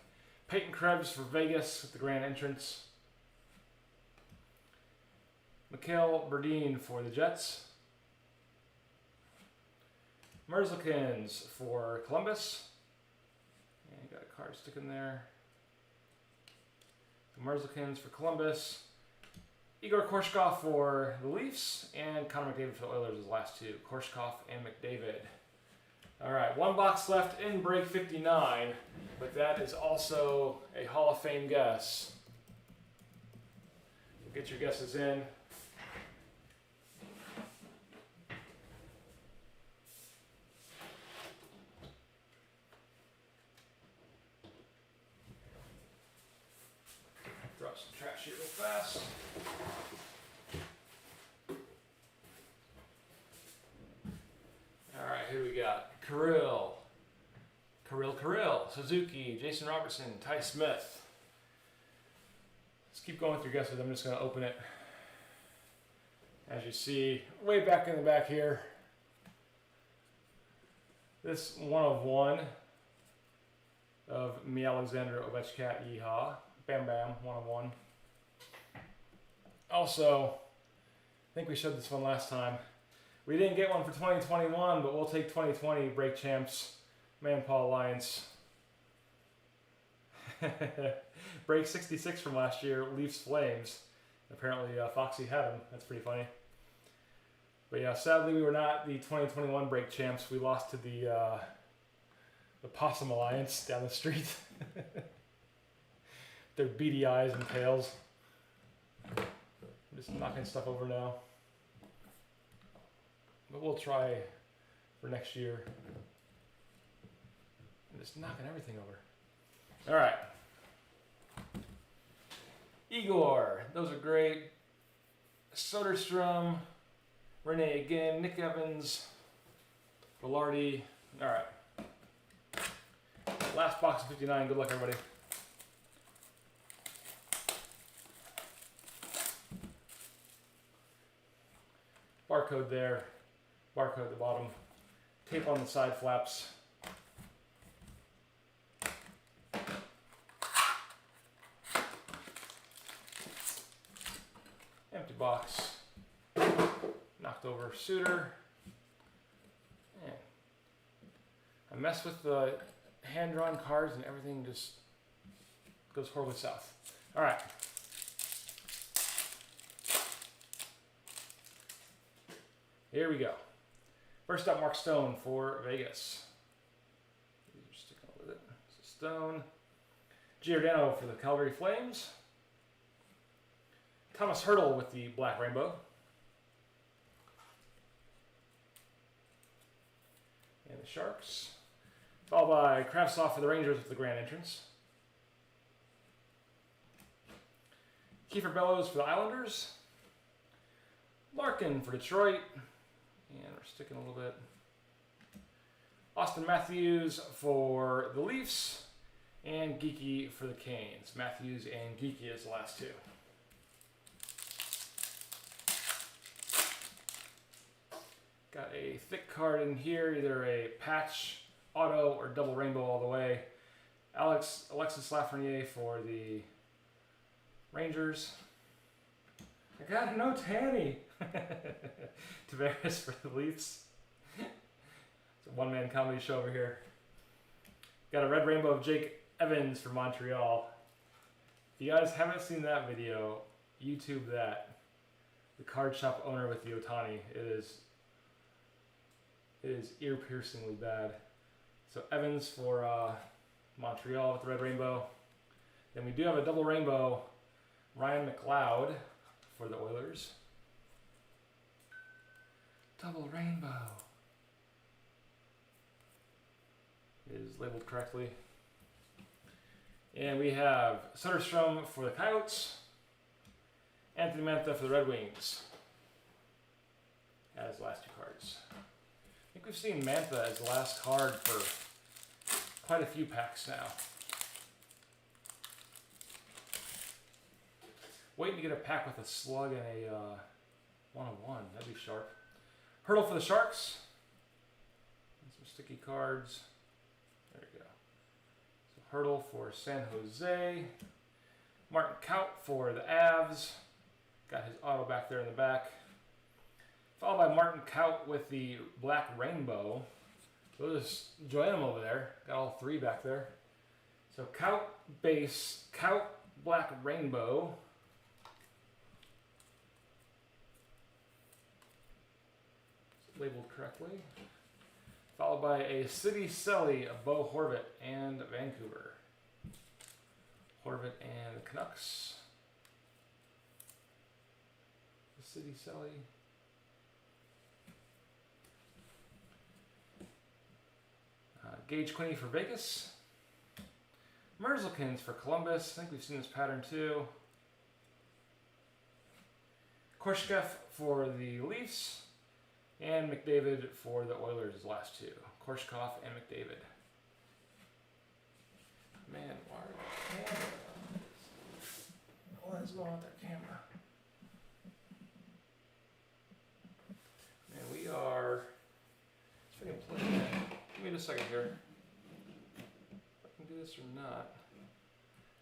Peyton Krebs for Vegas with the grand entrance. Mikhail Berdine for the Jets. Merzlikins for Columbus. And you got a card sticking there. Merzlikins for Columbus. Igor Korshkov for the Leafs. And Connor McDavid for the Oilers is the last two. Korshkov and McDavid. Alright, one box left in break 59. But that is also a Hall of Fame guess. Get your guesses in. Throw some trash here real fast. Alright, who we got? Kirill, Suzuki, Jason Robertson, Ty Smith. Let's keep going with your guesses. I'm just going to open it. As you see, way back in the back here. This 1/1 of me, Alexander Ovechkin, yeehaw. Bam Bam, 1/1. Also, I think we showed this one last time. We didn't get one for 2021, but we'll take 2020 break champs. Man Paul Alliance. Break 66 from last year, Leafs Flames. Apparently Foxy had him. That's pretty funny. But yeah, sadly we were not the 2021 break champs. We lost to the Possum Alliance down the street. Their beady eyes and tails. I'm just knocking stuff over now. But we'll try for next year. I'm just knocking everything over. All right. Igor, those are great. Soderstrom, Renee again, Nick Evans, Velarde. All right. Last box of 59. Good luck, everybody. Barcode there. Barcode at the bottom. Tape on the side flaps. Empty box. Knocked over Suter. Man. I mess with the hand-drawn cards and everything just goes horribly south. All right. Here we go. First up, Mark Stone for Vegas. You're sticking with it. So Stone. Giordano for the Calgary Flames. Thomas Hertl with the Black Rainbow. And the Sharks. Followed by Kravtsov for the Rangers with the grand entrance. Kiefer Bellows for the Islanders. Larkin for Detroit. And we're sticking a little bit. Austin Matthews for the Leafs. And Geeky for the Canes. Matthews and Geeky is the last two. Got a thick card in here, either a patch, auto, or double rainbow all the way. Alexis Lafreniere for the Rangers. I got no Tanny. Tavares for the Leafs. It's a one-man comedy show over here. Got a red rainbow of Jake Evans for Montreal. If you guys haven't seen that video, YouTube that. The card shop owner with the Otani. It is ear-piercingly bad. So Evans for Montreal with the red rainbow. Then we do have a double rainbow, Ryan McLeod for the Oilers. Double rainbow. It is labeled correctly. And we have Soderstrom for the Coyotes. Anthony Mantha for the Red Wings. As the last two cards. I think we've seen Mantha as the last card for quite a few packs now. Waiting to get a pack with a slug and a 101. That'd be sharp. Hurdle for the Sharks. And some sticky cards. There we go. So Hurdle for San Jose. Martin Kaut for the Avs. Got his auto back there in the back. Followed by Martin Kaut with the Black Rainbow. So there's Joanne over there. Got all three back there. So Kaut base, Kaut Black Rainbow. Labeled correctly. Followed by a City Selly of Bo Horvat and Vancouver. Horvat and the Canucks. The City Selly. Gage Quinney for Vegas. Merzlikins for Columbus. I think we've seen this pattern too. Korshkev for the Leafs. And McDavid for the Oilers, his last two. Korshkov and McDavid. Man, why are the camera? What is going on with their camera? Man, we are. Let's see if I can play that. Give me just a second here. If I can do this or not.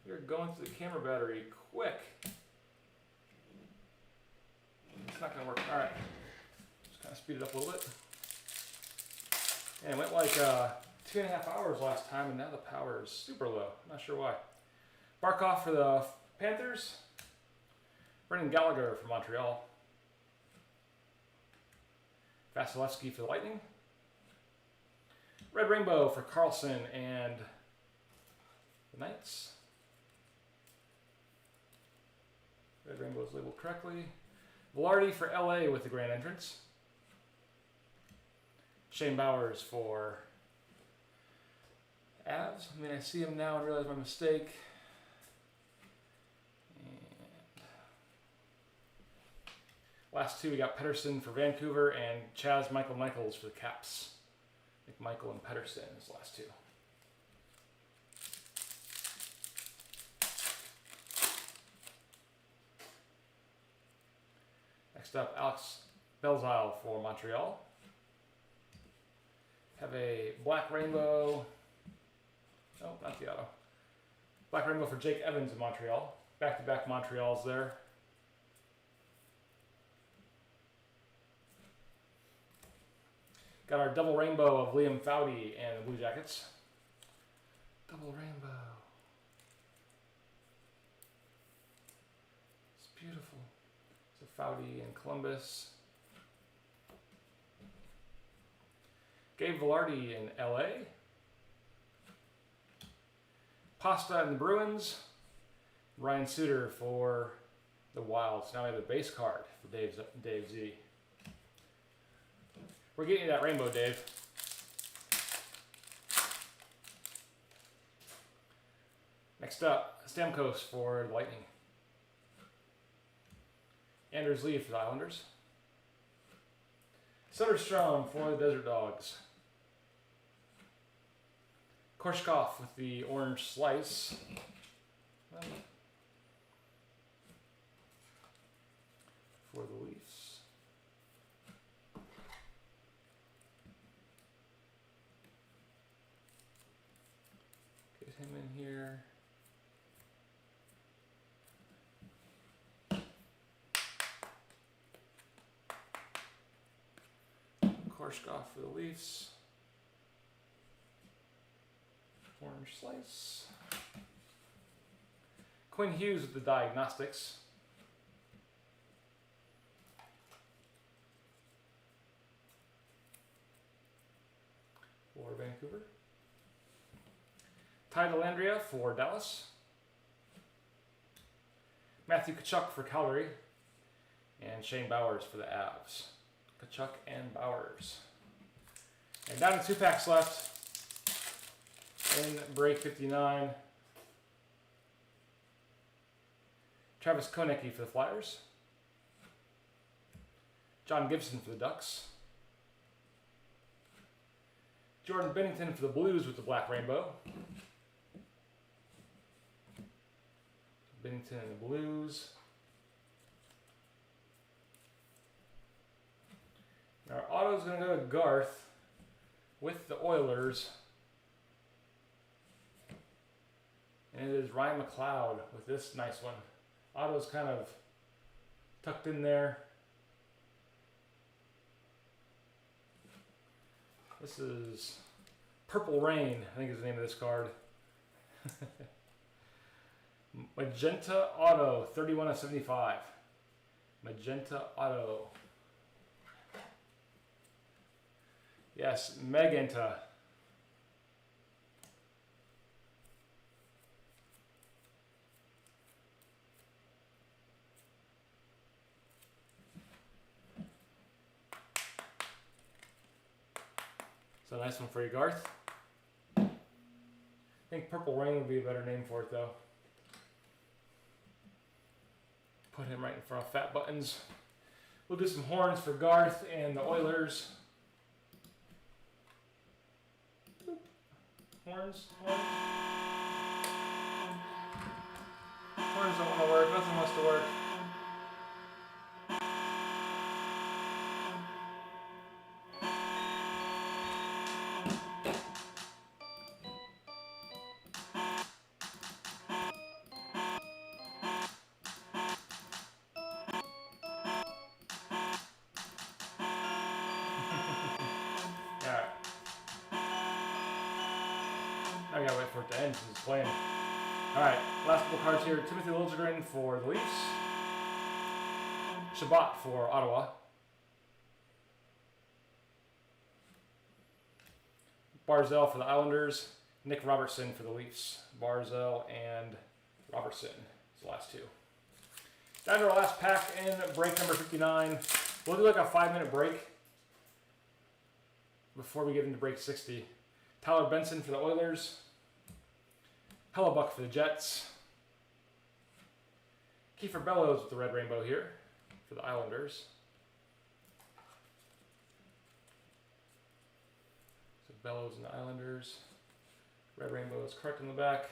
We're going through the camera battery quick. It's not going to work. All right. Kind of speed it up a little bit. And it went like 2.5 hours last time, and now the power is super low. I'm not sure why. Barkov for the Panthers. Brendan Gallagher for Montreal. Vasilevsky for the Lightning. Red Rainbow for Carlson and the Knights. Red Rainbow is labeled correctly. Velarde for LA with the grand entrance. Shane Bowers for Avs. I mean, I see him now and realize my mistake. And last two, we got Pettersson for Vancouver and Chaz Michaels for the Caps. McMichael and Pettersson is the last two. Next up, Alex Belzile for Montreal. Have a Black Rainbow. No, not the auto. Black Rainbow for Jake Evans in Montreal. Back-to-back Montreals there. Got our double rainbow of Liam Foudy and the Blue Jackets. Double rainbow. It's beautiful. So Foudy and Columbus. Gabe Velarde in LA. Pasta and the Bruins. Ryan Suter for the Wild. So now we have a base card for Dave Z. We're getting you that rainbow, Dave. Next up, Stamkos for the Lightning. Anders Lee for the Islanders. Soderstrom for the Desert Dogs. Korshkov with the orange slice. For the Leafs. Get him in here. Korshkov for the Leafs. Orange slice. Quinn Hughes with the Diagnostics. For Vancouver. Ty Dellandrea for Dallas. Matthew Tkachuk for Calgary. And Shane Bowers for the Avs. Tkachuk and Bowers. And down to 2 packs left in break 59. Travis Konecny for the Flyers. John Gibson for the Ducks. Jordan Binnington for the Blues with the Black Rainbow. Binnington and the Blues. Our auto is going to go to Garth with the Oilers. And it is Ryan McLeod with this nice one. Auto's kind of tucked in there. This is Purple Rain, I think is the name of this card. Magenta Auto, 31 of 75. Magenta Auto. Yes, Magenta. So nice one for you, Garth. I think Purple Rain would be a better name for it, though. Put him right in front of Fat Buttons. We'll do some horns for Garth and the Oilers. Horns. Horns don't want to work. Nothing wants to work. I gotta wait for it to end since it's playing. Alright, last couple cards here. Timothy Liljegren for the Leafs. Shabbat for Ottawa. Barzell for the Islanders. Nick Robertson for the Leafs. Barzell and Robertson is the last two. Down to our last pack in break number 59. We'll do like a 5-minute break before we get into break 60. Tyler Benson for the Oilers. Hellebuck for the Jets. Kiefer Bellows with the red rainbow here for the Islanders. So Bellows and the Islanders. Red rainbow is correct in the back.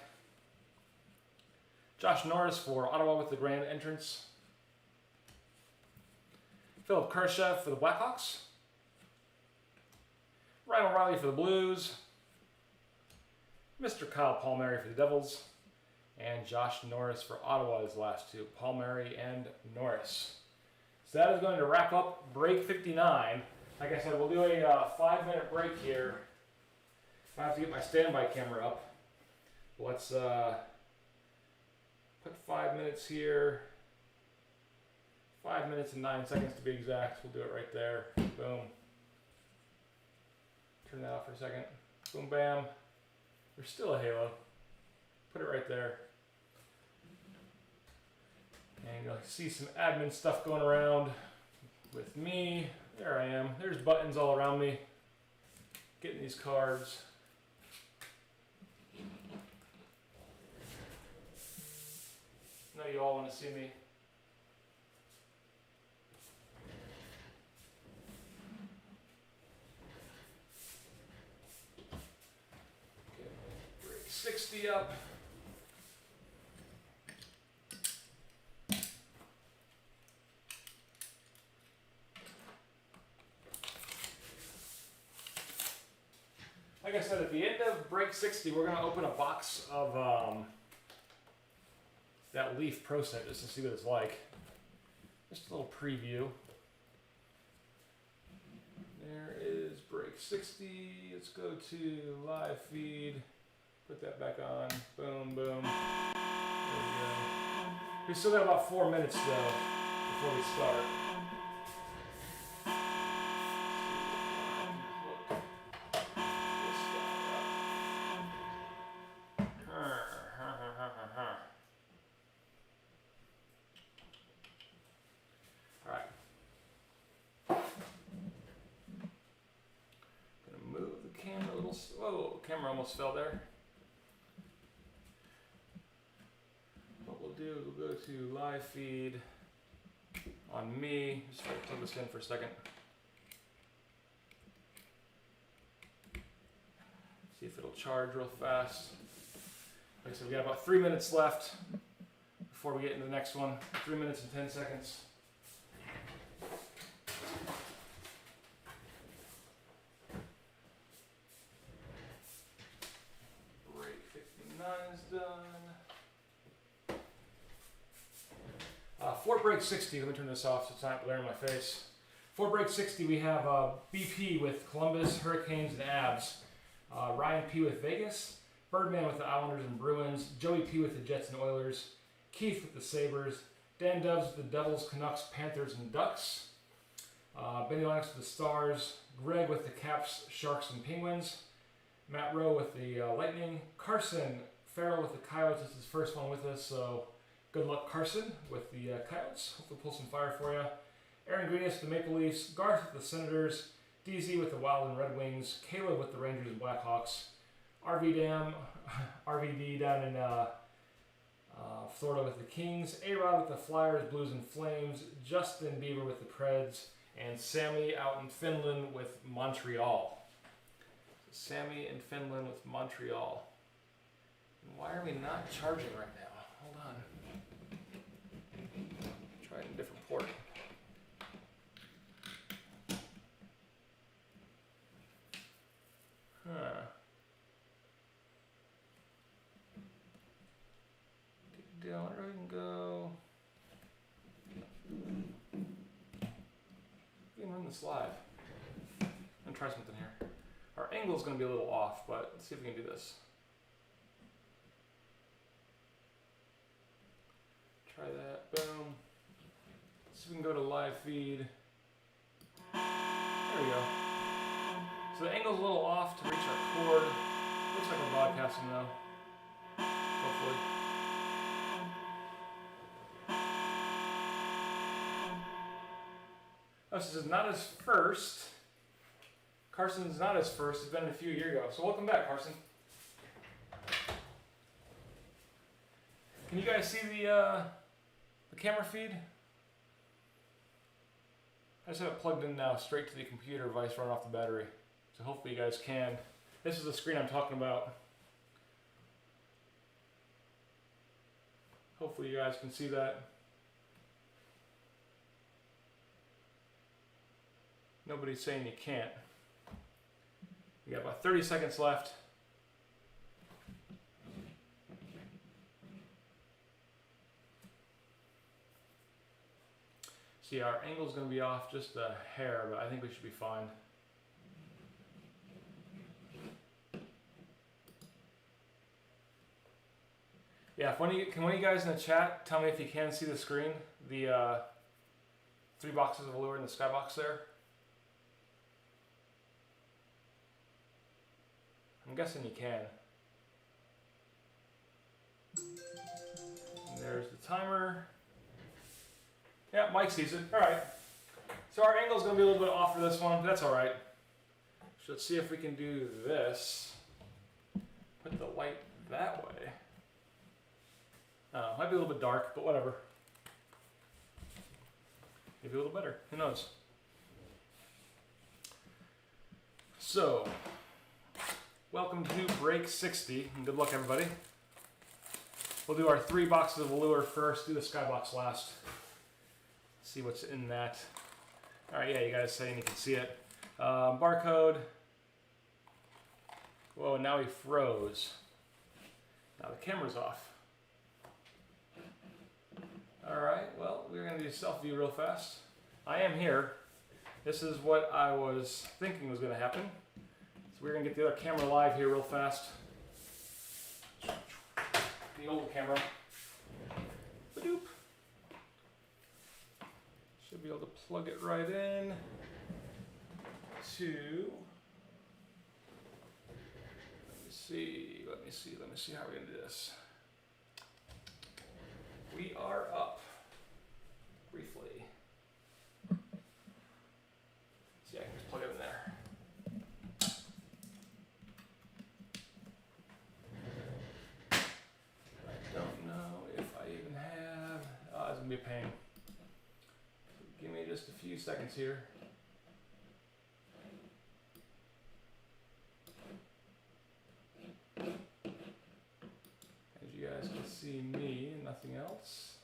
Josh Norris for Ottawa with the grand entrance. Philip Kershev for the Blackhawks. Ryan O'Reilly for the Blues. Mr. Kyle Palmieri for the Devils. And Josh Norris for Ottawa is the last two. Palmieri and Norris. So that is going to wrap up break 59. Like I said, we'll do a 5-minute break here. I have to get my standby camera up. Let's put 5 minutes here. 5 minutes and 9 seconds to be exact. We'll do it right there. Boom. Turn that off for a second. Boom, bam. There's still a halo. Put it right there. And you'll see some admin stuff going around with me. There I am. There's buttons all around me. Getting these cards. I know you all want to see me. Okay, break 60 up. Like I said, at the end of break 60, we're going to open a box of that Leaf Pro Set just to see what it's like. Just a little preview. There is break 60. Let's go to live feed. Put that back on. Boom, boom. There we go. We still got about 4 minutes though before we start. Whoa, camera almost fell there. What we'll do is we'll go to live feed on me. Just try to plug this in for a second. See if it'll charge real fast. Like I said, we got about 3 minutes left before we get into the next one. 3 minutes and 10 seconds. break 60, let me turn this off so it's not glaring in my face. For break 60, we have BP with Columbus, Hurricanes, and Avs. Ryan P with Vegas. Birdman with the Islanders and Bruins. Joey P with the Jets and Oilers. Keith with the Sabres. Dan Doves with the Devils, Canucks, Panthers, and Ducks. Benny Lennox with the Stars. Greg with the Caps, Sharks, and Penguins. Matt Rowe with the Lightning. Carson Farrell with the Coyotes. This is his first one with us, so good luck, Carson, with the Coyotes. Hopefully pull some fire for you. Aaron Greenis with the Maple Leafs. Garth with the Senators. DZ with the Wild and Red Wings. Caleb with the Rangers and Blackhawks. RVD down in Florida with the Kings. A-Rod with the Flyers, Blues, and Flames. Justin Bieber with the Preds. And Sammy out in Finland with Montreal. So Sammy in Finland with Montreal. And why are we not charging right now? Hold on. Try it in a different port. Huh. I wonder if we can go. We can run this live. I'm gonna try something here. Our angle is gonna be a little off, but let's see if we can do this. Try that. Boom. Let's see if we can go to live feed. There we go. So the angle's a little off to reach our cord. Looks like we're broadcasting though. Hopefully. Oh, this is not his first. Carson's not his first. It's been a few years ago. So welcome back, Carson. Can you guys see the camera feed? I just have it plugged in now, straight to the computer device, running off the battery. So hopefully you guys can. This is the screen I'm talking about. Hopefully you guys can see that. Nobody's saying you can't. We got about 30 seconds left. See, our angle's going to be off just a hair, but I think we should be fine. Yeah, can one of you guys in the chat tell me if you can see the screen? The 3 boxes of Allure in the skybox there? I'm guessing you can. And there's the timer. Yeah, Mike sees it. Alright. So our angle's going to be a little bit off for this one, but that's alright. So let's see if we can do this. Put the light that way. Might be a little bit dark, but whatever. Maybe a little better. Who knows? So, welcome to break 60, and good luck, everybody. We'll do our 3 boxes of Allure first, do the skybox last. See what's in that. All right, yeah, you guys saying you can see it. Barcode. Whoa, now he froze. Now the camera's off. All right, well, we're gonna do self-view real fast. I am here. This is what I was thinking was gonna happen. So we're gonna get the other camera live here real fast. The old camera. Ba-doop. Should be able to plug it right in to, let me see how we're gonna do this. We are up briefly. See, I can just plug it in there. I don't know if I even have, it's gonna be a pain. Give me just a few seconds here. As you guys can see me and nothing else.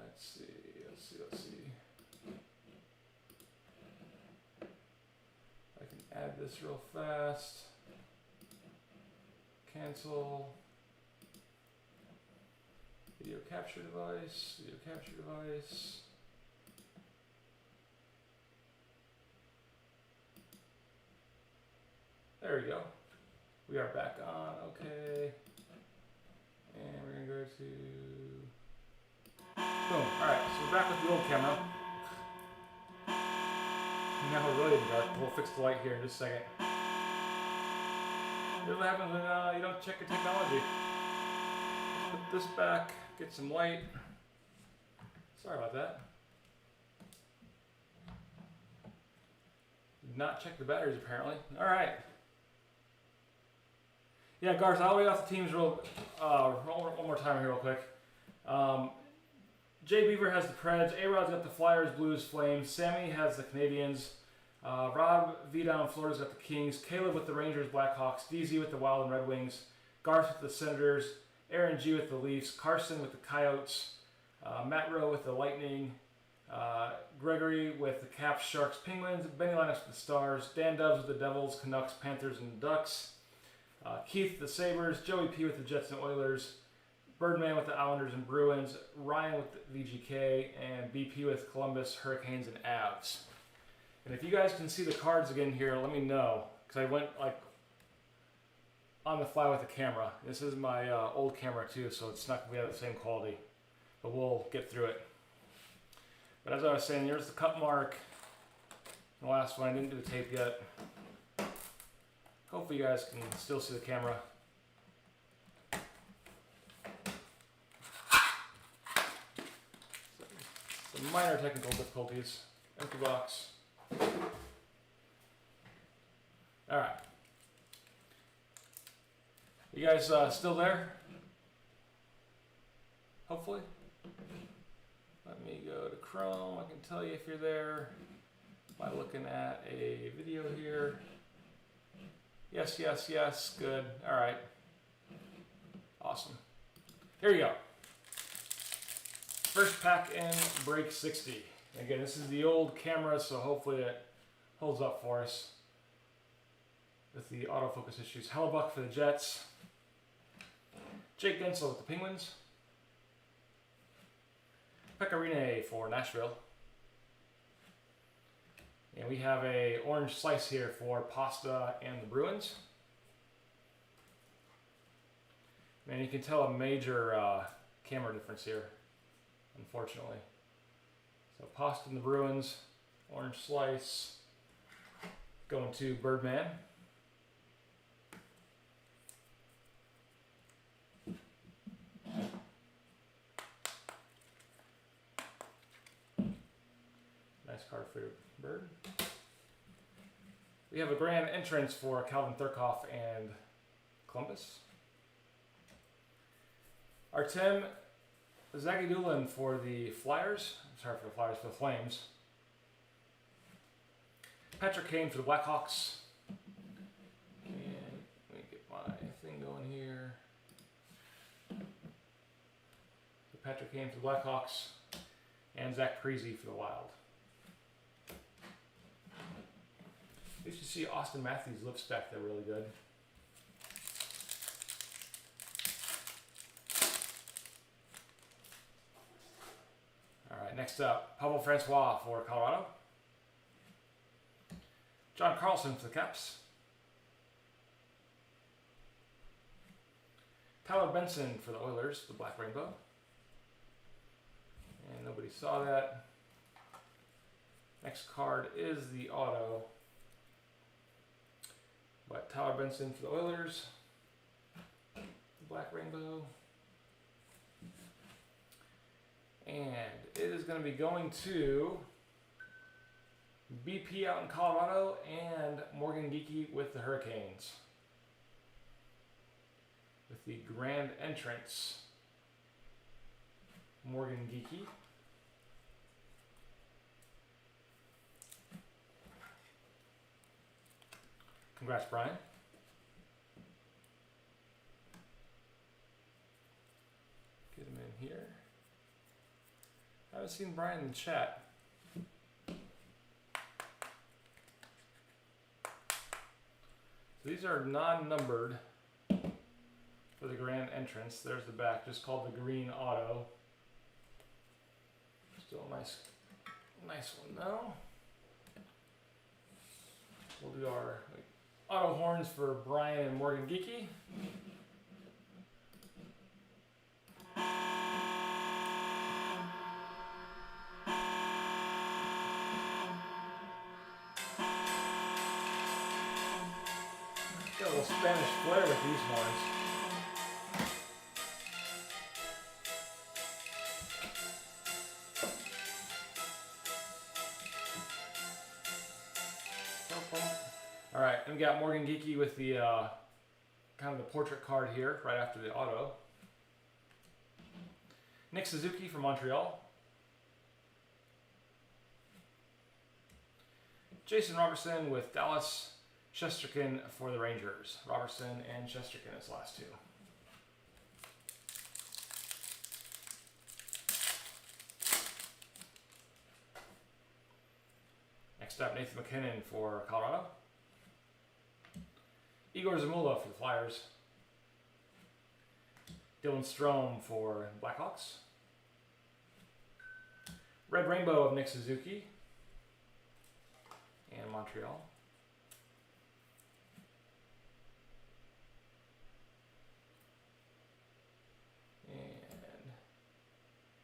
Let's see. I can add this real fast. Cancel. Video capture device. Video capture device. There we go. We are back on. Okay. And we're going to go to... Boom. Alright, so we're back with the old camera. Now we're really in the dark. We'll fix the light here in just a second. This is what happens when you don't check your technology. Let's put this back, get some light. Sorry about that. Did not check the batteries apparently. Alright. Yeah, Garth, I'll read off the teams one more time here real quick. Jay Beaver has the Preds, A-Rod's got the Flyers, Blues, Flames, Sammy has the Canadians, Rob V down in Florida's got the Kings, Caleb with the Rangers, Blackhawks, DZ with the Wild and Red Wings, Garth with the Senators, Aaron G with the Leafs, Carson with the Coyotes, Matt Rowe with the Lightning, Gregory with the Caps, Sharks, Penguins, Benny Linus with the Stars, Dan Doves with the Devils, Canucks, Panthers, and Ducks, Keith the Sabres, Joey P with the Jets and Oilers, Birdman with the Islanders and Bruins, Ryan with the VGK, and BP with Columbus, Hurricanes, and Avs. And if you guys can see the cards again here, let me know, because I went like on the fly with the camera. This is my old camera too, so it's not going to be the same quality, but we'll get through it. But as I was saying, here's the cut mark. The last one, I didn't do the tape yet. Hopefully you guys can still see the camera. Some minor technical difficulties. Empty box. Alright. You guys still there? Hopefully. Let me go to Chrome. I can tell you if you're there by looking at a video here. Yes, yes, yes. Good. Alright. Awesome. Here you go. First pack in break 60. Again, this is the old camera, so hopefully it holds up for us with the autofocus issues. Hellebuck for the Jets. Jake Gensel with the Penguins. Pecorine for Nashville. And we have a orange slice here for Pasta and the Bruins. Man, you can tell a major camera difference here, unfortunately. So Pasta and the Bruins, orange slice, going to Birdman. Nice card for Bird. We have a grand entrance for Calvin Thurkoff and Columbus. Artem Zagidulin for the Flyers. Sorry for the Flyers, for the Flames. Patrick Kane for the Blackhawks. And let me get my thing going here. So Patrick Kane for the Blackhawks. And Zach Parise for the Wild. You should see Austin Matthews' lips back there really good. Alright, next up, Pablo Francois for Colorado. John Carlson for the Caps. Tyler Benson for the Oilers, the Black Rainbow. And nobody saw that. Next card is the auto. But Tyler Benson for the Oilers, the Black Rainbow. And it is going to be going to BP out in Colorado and Morgan Geekie with the Hurricanes. With the grand entrance, Morgan Geekie. Congrats, Brian. Get him in here. I haven't seen Brian in the chat. These are non-numbered for the grand entrance. There's the back, just called the green auto. Still a nice one though. We'll do our auto horns for Brian and Morgan Geeky. Got a little Spanish flair with these horns. All right, and we got Morgan Geeky with the kind of the portrait card here right after the auto. Nick Suzuki from Montreal. Jason Robertson with Dallas. Shesterkin for the Rangers. Robertson and Shesterkin as last two. Next up, Nathan McKinnon for Colorado. Igor Zamula for the Flyers. Dylan Strome for Blackhawks. Red Rainbow of Nick Suzuki and Montreal.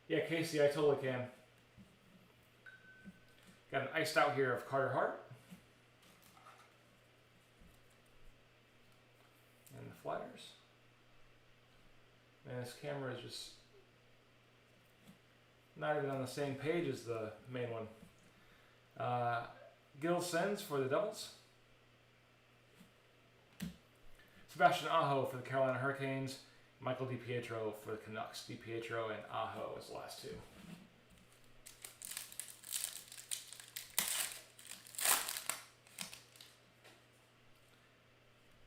Yeah, Casey, I totally can. Got an iced out here of Carter Hart. And the Flyers. Man, this camera is just not even on the same page as the main one. Gil Sens for the Devils. Sebastian Aho for the Carolina Hurricanes. Michael DiPietro for the Canucks. DiPietro and Aho as the last two.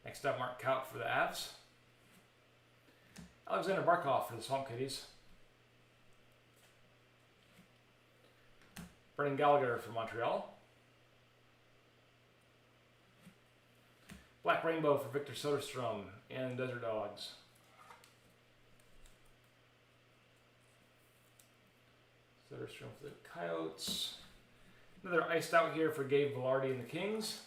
Next up, Mark Kaut for the Avs. Alexander Barkov for the Swamp Kitties. Brendan Gallagher for Montreal. Black Rainbow for Victor Soderstrom and Desert Dogs. Soderstrom for the Coyotes. Another iced out here for Gabe Velarde and the Kings.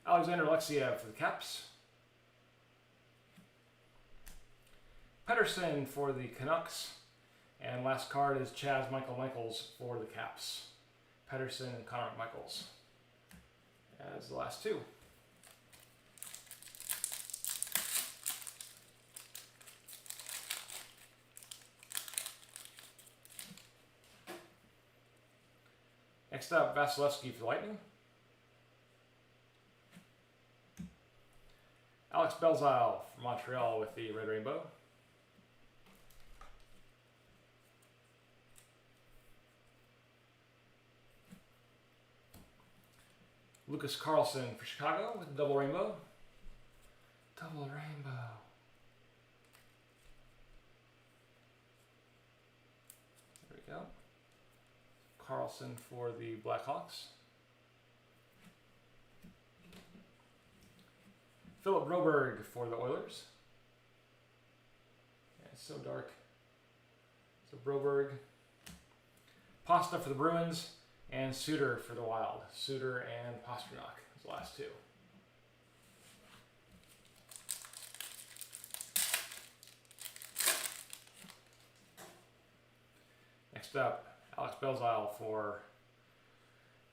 Alexander Alexiev for the Caps. Pedersen for the Canucks. And last card is Chaz Michaels for the Caps. Pedersen and Connor McMichaels as the last two. Next up, Vasilevsky for the Lightning. Alex Belzile from Montreal with the Red Rainbow. Lucas Carlson for Chicago with the Double Rainbow. Double Rainbow. There we go. Carlson for the Blackhawks. Philip Broberg for the Oilers. Yeah, it's so dark. So Broberg. Pasta for the Bruins. And Suter for the Wild. Suter and Pasternak is the last two. Next up, Alex Belzile for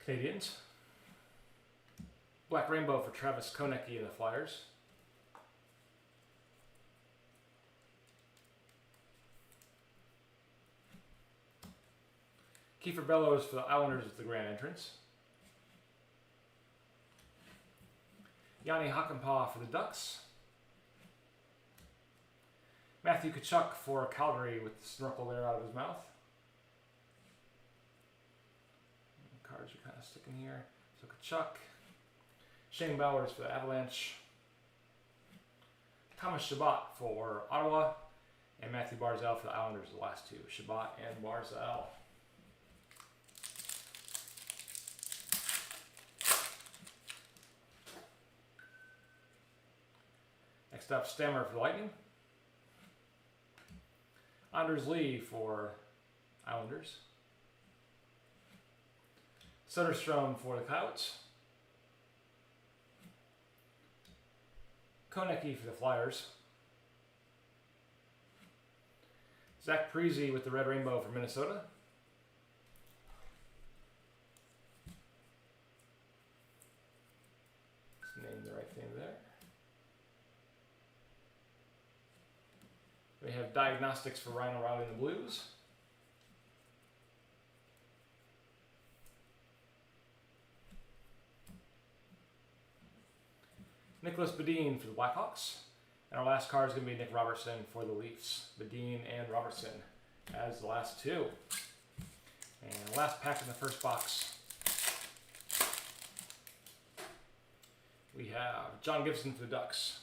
Canadiens. Black Rainbow for Travis Konecki and the Flyers. Kiefer Bellows for the Islanders with the grand entrance. Yanni Hakanpää for the Ducks. Matthew Tkachuk for Calgary with the snorkel there out of his mouth. The cards are kind of sticking here. So Tkachuk. Shane Bowers for the Avalanche. Thomas Chabot for Ottawa. And Matthew Barzal for the Islanders, the last two. Chabot and Barzal. Next up, Stammer for the Lightning. Anders Lee for Islanders. Soderstrom for the Coyotes. Konecki for the Flyers. Zach Parise with the Red Rainbow for Minnesota. Let's name the right thing there. We have Diagnostics for Ryan O'Reilly and the Blues. Nicholas Badin for the Blackhawks. And our last card is going to be Nick Robertson for the Leafs. Badin and Robertson as the last two. And last pack in the first box. We have John Gibson for the Ducks.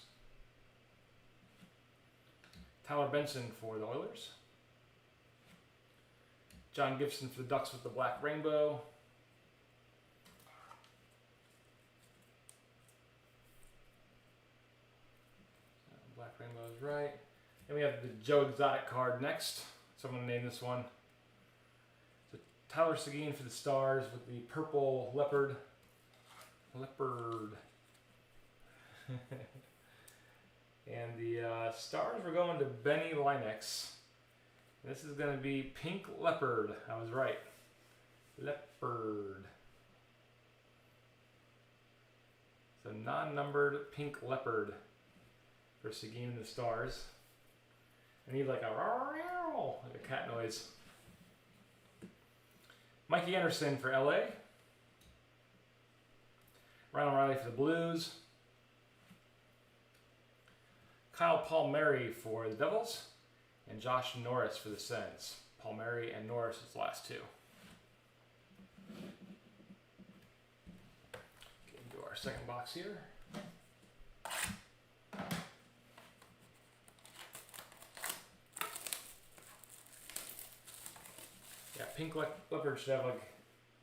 Tyler Benson for the Oilers. John Gibson for the Ducks with the Black Rainbow. Black Rainbow is right. Then we have the Joe Exotic card next. So I'm going to name this one. So Tyler Seguin for the Stars with the purple leopard. And the Stars, we're going to Benny Linex. This is going to be Pink Leopard. I was right. Leopard. So non-numbered Pink Leopard for Seguin and the Stars. I need like a cat noise. Mikey Anderson for LA. Ryan O'Reilly for the Blues. Kyle Palmieri for the Devils. And Josh Norris for the Sens. Palmieri and Norris is the last two. Get into our second box here. Yeah, Pink Leopard should have like,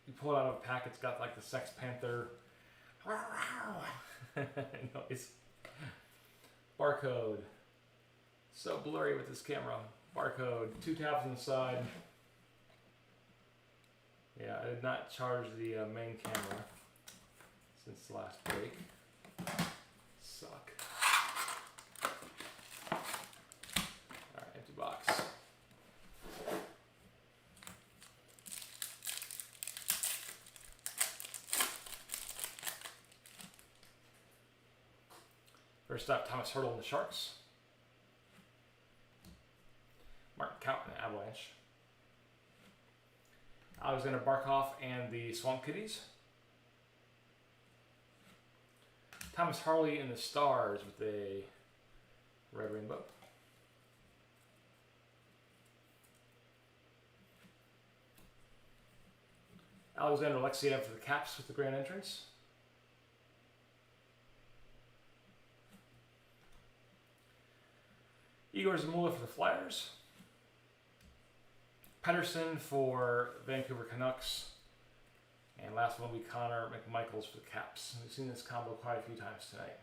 you pull it out of a pack, it's got like the Sex Panther noise. Barcode. So blurry with this camera. Barcode. 2 tabs on the side. Yeah, I did not charge the main camera since the last break. Suck. Alright, empty box. First up, Thomas Hertl and the Sharks. Martin Kaut and the Avalanche. Alexander Barkov and the Swamp Kitties. Thomas Harley and the Stars with a Red Rainbow. Alexander Alexiev for the Caps with the Grand Entrance. Igor Zamula for the Flyers. Pedersen for Vancouver Canucks. And last one will be Connor McMichaels for the Caps. We've seen this combo quite a few times tonight.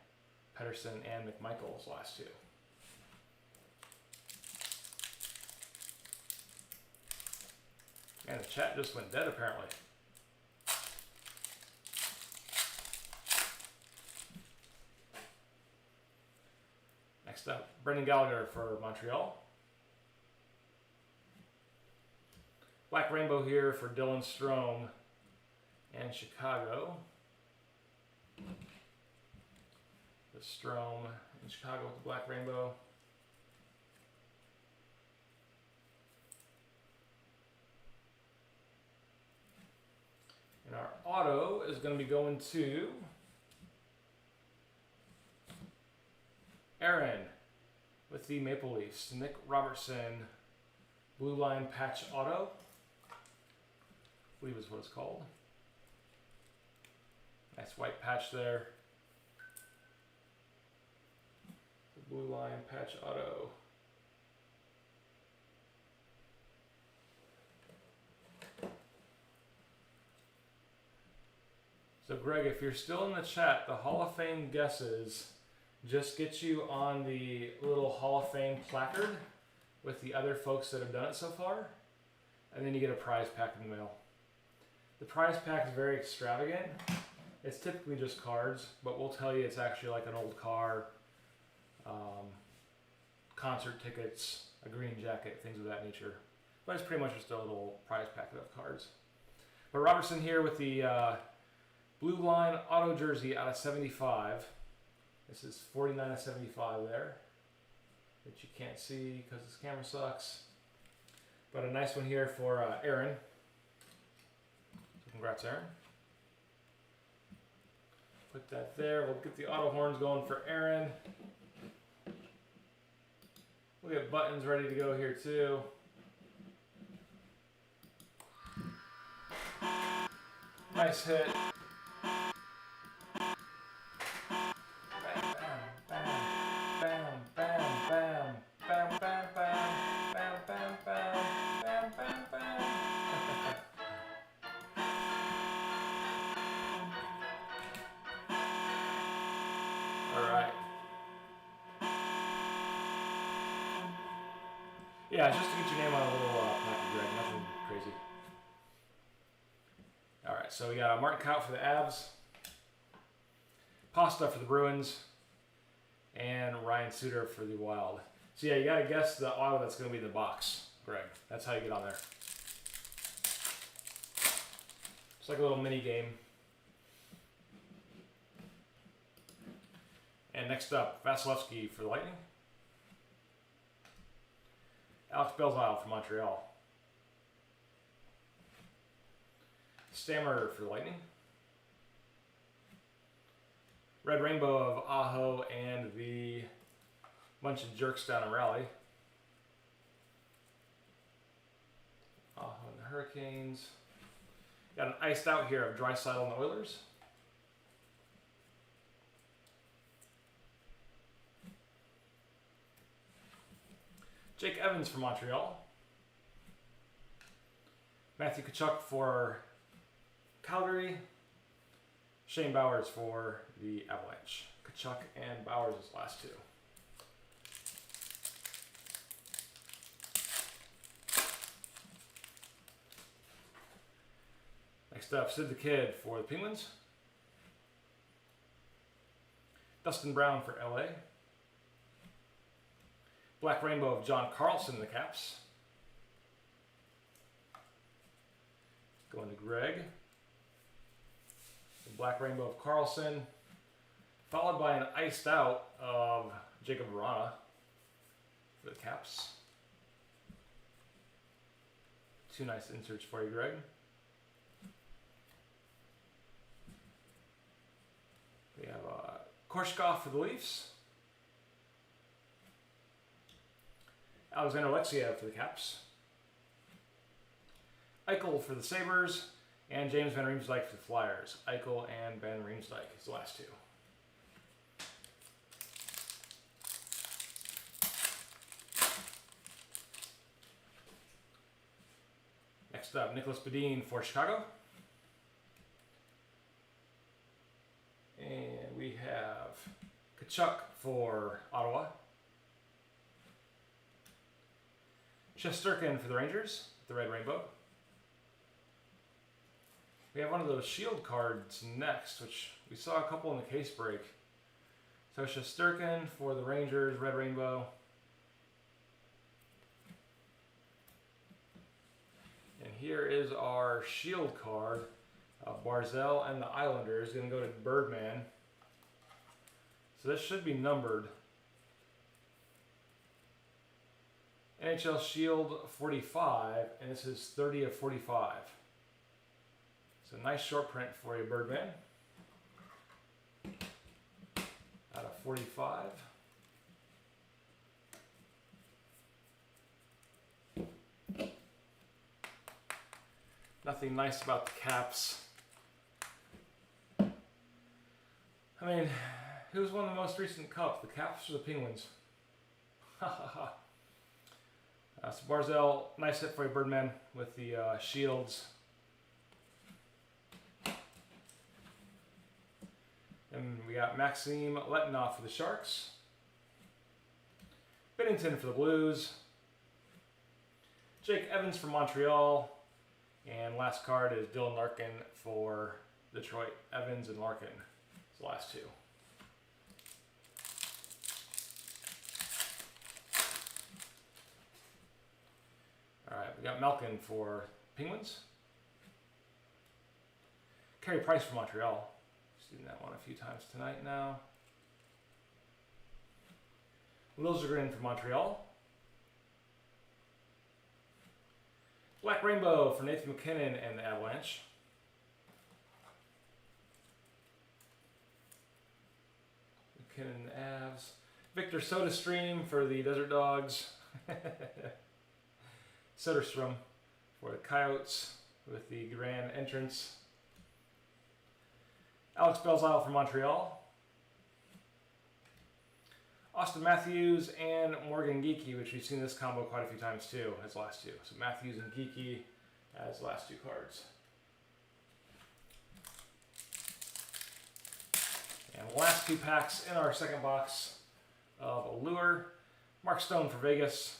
Pedersen and McMichaels, last two. And the chat just went dead apparently. Next up, Brendan Gallagher for Montreal. Black Rainbow here for Dylan Strome and Chicago. The Strome in Chicago with the Black Rainbow. And our auto is going to be going to Aaron with the Maple Leafs. Nick Robertson, Blue Line Patch Auto. I believe is what it's called. Nice white patch there. The Blue Line Patch Auto. So Greg, if you're still in the chat, the Hall of Fame guesses just get you on the little Hall of Fame placard with the other folks that have done it so far, and then you get a prize pack in the mail. The prize pack is very extravagant. It's typically just cards, but we'll tell you it's actually like an old car, concert tickets, a green jacket, things of that nature. But it's pretty much just a little prize packet of cards. But Robertson here with the Blue Line auto jersey out of 75. This is 49 of 75 there, that you can't see because this camera sucks. But a nice one here for Aaron. So congrats, Aaron. Put that there. We'll get the auto horns going for Aaron. We'll get buttons ready to go here too. Nice hit. Yeah, just to get your name on a little package, Greg. Nothing crazy. All right, so we got Martin Kaut for the Avs, Pasta for the Bruins, and Ryan Suter for the Wild. So yeah, you got to guess the auto that's going to be in the box, Greg. That's how you get on there. It's like a little mini game. And next up, Vasilevsky for the Lightning. Alex Belzile from Montreal. Stammer for the Lightning. Red Rainbow of Aho and the bunch of jerks down in Raleigh. Aho and the Hurricanes. Got an iced out here of Draisaitl and the Oilers. Jake Evans for Montreal. Matthew Tkachuk for Calgary. Shane Bowers for the Avalanche. Tkachuk and Bowers is last two. Next up, Sid the Kid for the Penguins. Dustin Brown for LA. Black Rainbow of John Carlson in the Caps. Going to Greg. The Black Rainbow of Carlson. Followed by an iced out of Jacob Vrana for the Caps. Two nice inserts for you, Greg. We have Korshkov for the Leafs. Alexander Alexiev for the Caps. Eichel for the Sabres. And James Van Riemsdyk for the Flyers. Eichel and Van Riemsdyk is the last two. Next up, Nicholas Badin for Chicago. And we have Tkachuk for Ottawa. Shesterkin for the Rangers, the Red Rainbow. We have one of those shield cards next, which we saw a couple in the case break. So Shesterkin for the Rangers, Red Rainbow. And here is our shield card. Barzell and the Islanders going to go to Birdman. So this should be numbered. NHL Shield 45, and this is 30 of 45. So nice short print for you, Birdman. Out of 45. Nothing nice about the Caps. I mean, who's won the most recent cup? The Caps or the Penguins? Ha ha ha. So Barzell, nice hit for you, Birdman, with the shields. And we we got Maxime Letinoff for the Sharks. Bennington for the Blues. Jake Evans for Montreal. And last card is Dylan Larkin for Detroit. Evans and Larkin. It's the last two. Alright, we got Malkin for Penguins. Carey Price for Montreal. Seen that one a few times tonight now. Liljegren for Montreal. Black Rainbow for Nathan McKinnon and the Avalanche. McKinnon and the Avs. Victor SodaStream for the Desert Dogs. Soderstrom for the Coyotes with the grand entrance. Alex Belzile for Montreal. Austin Matthews and Morgan Geekie, which we've seen this combo quite a few times too, as last two. So Matthews and Geekie as last two cards. And the last two packs in our second box of Allure. Mark Stone for Vegas.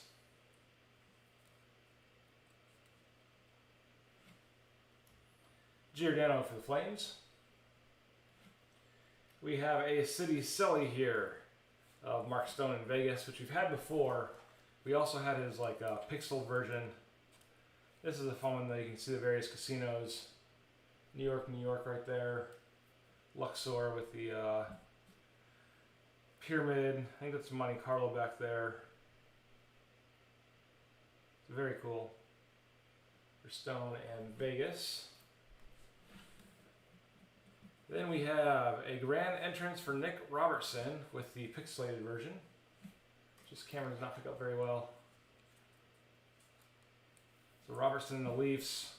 Giordano for the Flames. We have a City Sully here of Mark Stone in Vegas, which we've had before. We also had his like pixel version. This is a fun one that you can see the various casinos. New York right there. Luxor with the pyramid. I think that's Monte Carlo back there. It's very cool for Stone and Vegas. Then we have a grand entrance for Nick Robertson with the pixelated version. Just camera does not pick up very well. So Robertson and the Leafs.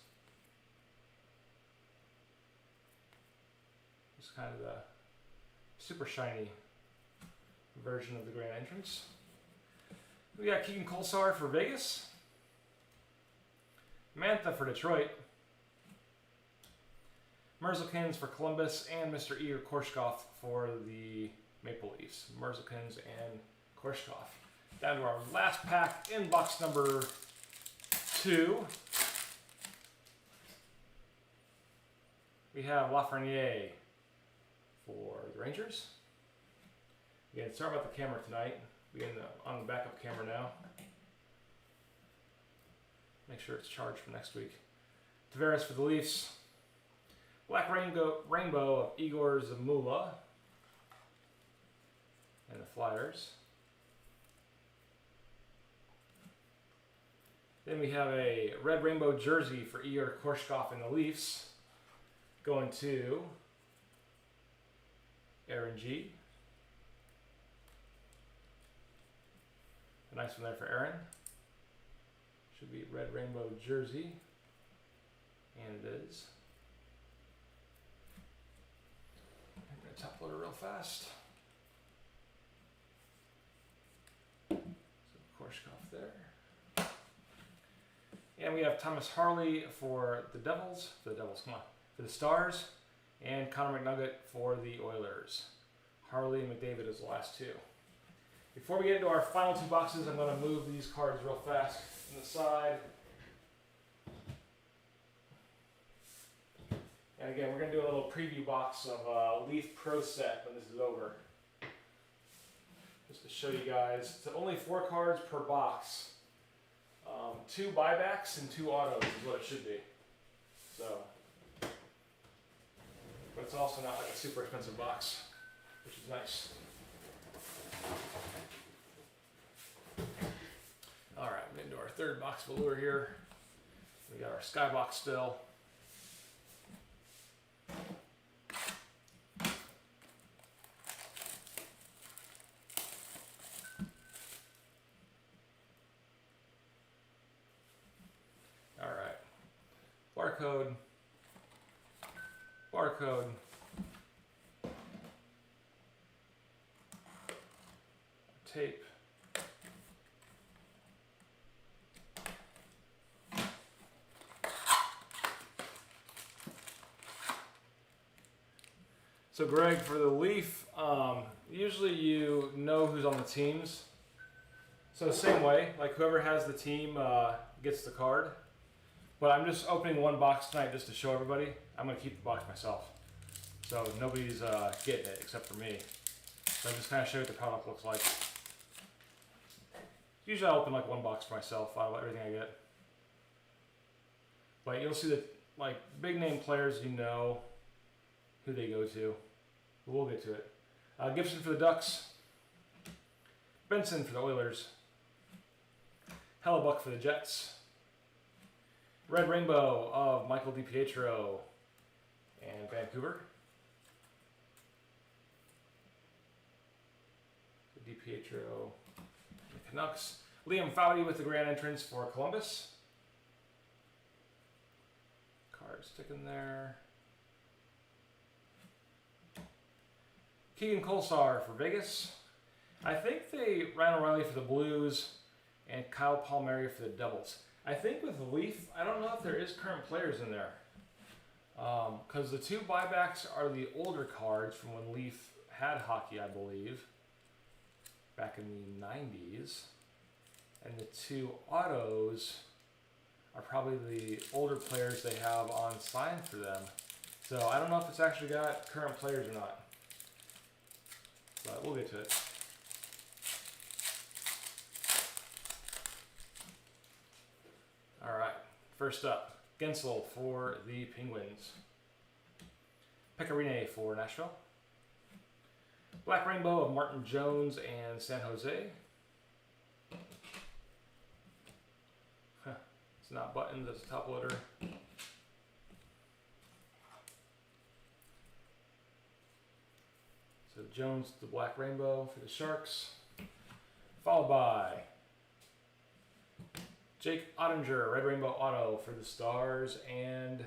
Just kind of the super shiny version of the grand entrance. We got Keegan Kolesar for Vegas. Mantha for Detroit. Merzlikins for Columbus, and Mr. Igor Korshkov for the Maple Leafs. Merzlikins and Korshkov. Down to our last pack in box number 2. We have Lafreniere for the Rangers. Again, sorry about the camera tonight. We're on the backup camera now. Make sure it's charged for next week. Tavares for the Leafs. Black Rainbow of Igor Zamula and the Flyers. Then we have a Red Rainbow jersey for Igor Korshkov and the Leafs going to Aaron G. A nice one there for Aaron. Should be Red Rainbow jersey, and it is. Top loader real fast. So Korshkov there. And we have Thomas Harley for the Devils. For the Stars. And Connor McNugget for the Oilers. Harley and McDavid is the last two. Before we get into our final two boxes, I'm going to move these cards real fast on the side. And again, we're going to do a little preview box of Leaf Pro Set when this is over. Just to show you guys. It's only 4 cards per box. 2 buybacks and 2 autos is what it should be. So, but it's also not like a super expensive box, which is nice. Alright, we're into our third box of Allure here. We got our Skybox still. Alright. Barcode. Barcode. Tape. So Greg, for the Leaf, usually you know who's on the teams. So same way, like whoever has the team gets the card. But I'm just opening one box tonight just to show everybody. I'm going to keep the box myself. So nobody's getting it except for me. So I just kind of show you what the product looks like. Usually I open like one box for myself out of everything I get. But you'll see that like big name players, you know who they go to. We'll get to it. Gibson for the Ducks. Benson for the Oilers. Hellebuck for the Jets. Red Rainbow of Michael DiPietro and Vancouver. DiPietro, the Canucks. Liam Foudy with the grand entrance for Columbus. Card sticking there. Keegan Kolesar for Vegas. I think they Ryan O'Reilly for the Blues and Kyle Palmieri for the Devils. I think with Leaf, I don't know if there is current players in there. Because the two buybacks are the older cards from when Leaf had hockey, I believe, back in the 90s. And the two autos are probably the older players they have on sign for them. So I don't know if it's actually got current players or not. But we'll get to it. All right, first up, Gensel for the Penguins. Pecorine for Nashville. Black Rainbow of Martin Jones and San Jose. It's not buttons, it's a top loader. So Jones, the Black Rainbow for the Sharks. Followed by Jake Ottinger, Red Rainbow Auto for the Stars, and I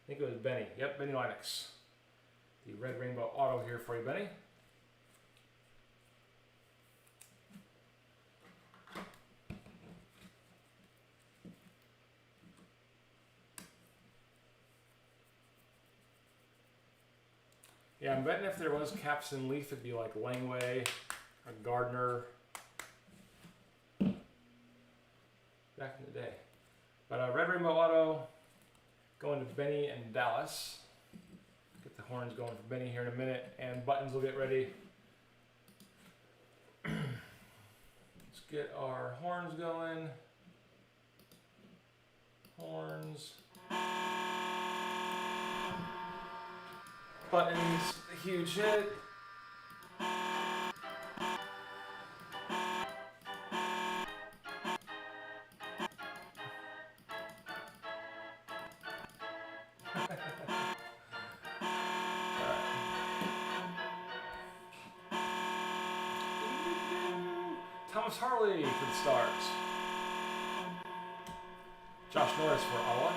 think it was Benny. Yep, Benny Lennox. The Red Rainbow Auto here for you, Benny. Yeah, I'm betting if there was caps in Leaf, it'd be like Langway or Gardner back in the day. But Red Rainbow Auto going to Benny and Dallas. Get the horns going for Benny here in a minute, and buttons will get ready. Let's get our horns going. Horns. Buttons, a huge hit. Thomas Harley for the Stars. Josh Norris for Ottawa.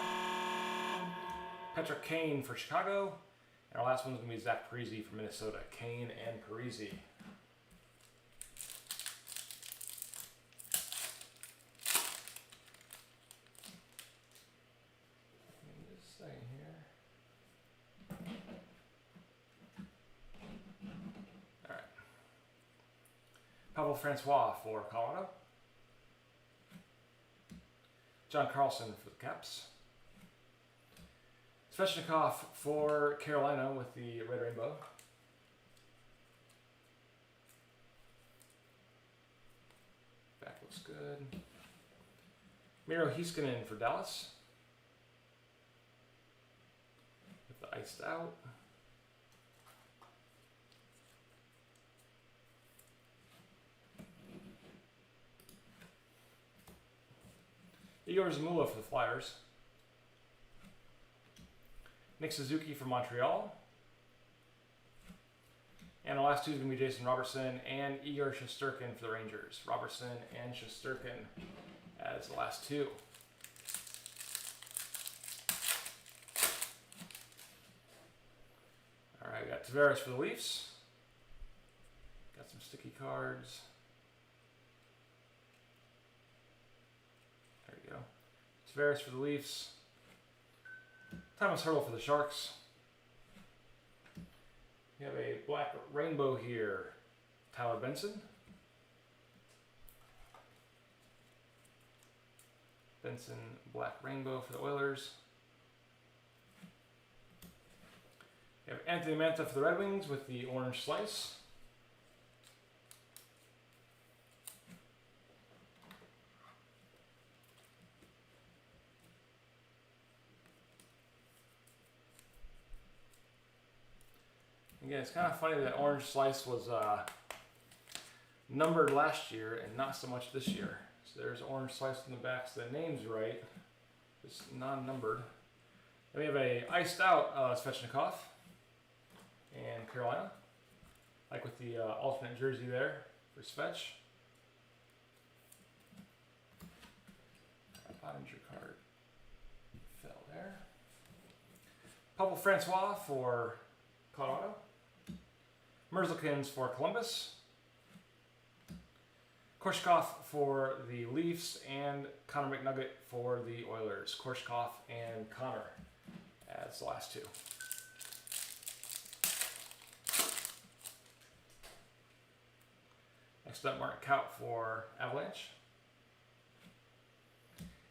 Patrick Kane for Chicago. And our last one's going to be Zach Parise for Minnesota. Kane and Parise. Just a second here. All right. Pavel Francois for Colorado. John Carlson for the Caps. Svechnikov for Carolina with the Red Rainbow. Back looks good. Miro Heiskanen for Dallas. With the iced out. Igor Zamula for the Flyers. Nick Suzuki from Montreal. And the last two is going to be Jason Robertson and Igor Shesterkin for the Rangers. Robertson and Shesterkin as the last two. All right, we got Tavares for the Leafs. Got some sticky cards. There you go. Tavares for the Leafs. Thomas Hertl for the Sharks. We have a black rainbow here. Tyler Benson. Benson black rainbow for the Oilers. We have Anthony Mantha for the Red Wings with the orange slice. Again, it's kind of funny that orange slice was numbered last year and not so much this year. So there's orange slice in the back, so the name's right. It's non-numbered. Then we have a iced out Svechnikov and Carolina, like with the alternate jersey there for Svech. Pottinger card fell there. Pavel Francois for Colorado. Merzlikins for Columbus. Korshkov for the Leafs and Connor McNugget for the Oilers. Korshkov and Connor as the last two. Next up, Mark Kaut for Avalanche.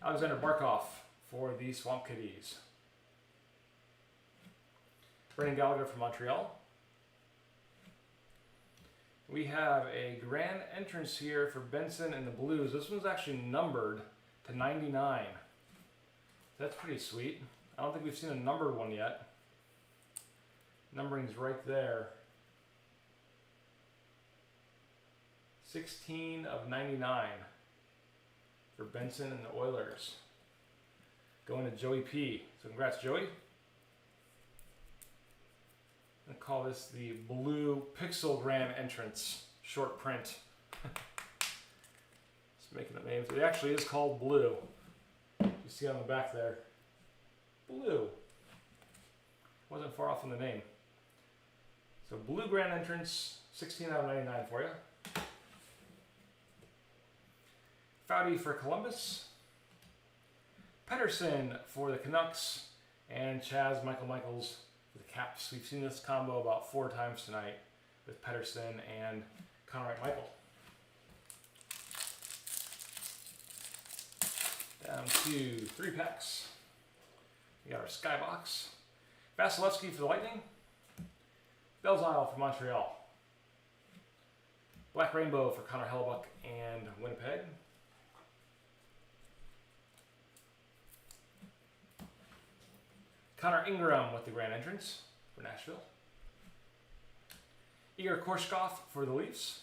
Alexander Barkov for the Swamp Kitties. Brendan Gallagher from Montreal. We have a grand entrance here for Benson and the Blues. This one's actually numbered to 99. That's pretty sweet. I don't think we've seen a numbered one yet. Numbering's right there. 16 of 99 for Benson and the Oilers. Going to Joey P. So congrats, Joey. I'm going to call this the Blue Pixel Grand Entrance short print. Just making up names. It actually is called Blue. You see on the back there. Blue. Wasn't far off in the name. So Blue Grand Entrance, 16 out of 99 for you. Foudy for Columbus. Pedersen for the Canucks. And Chaz Michaels for the Caps. We've seen this combo about 4 times tonight with Pedersen and Connor McMichael. Down to 3 packs. We got our Skybox. Vasilevsky for the Lightning. Belzile for Montreal. Black Rainbow for Connor Hellebuck and Winnipeg. Connor Ingram with the Grand Entrance for Nashville. Igor Korshkov for the Leafs.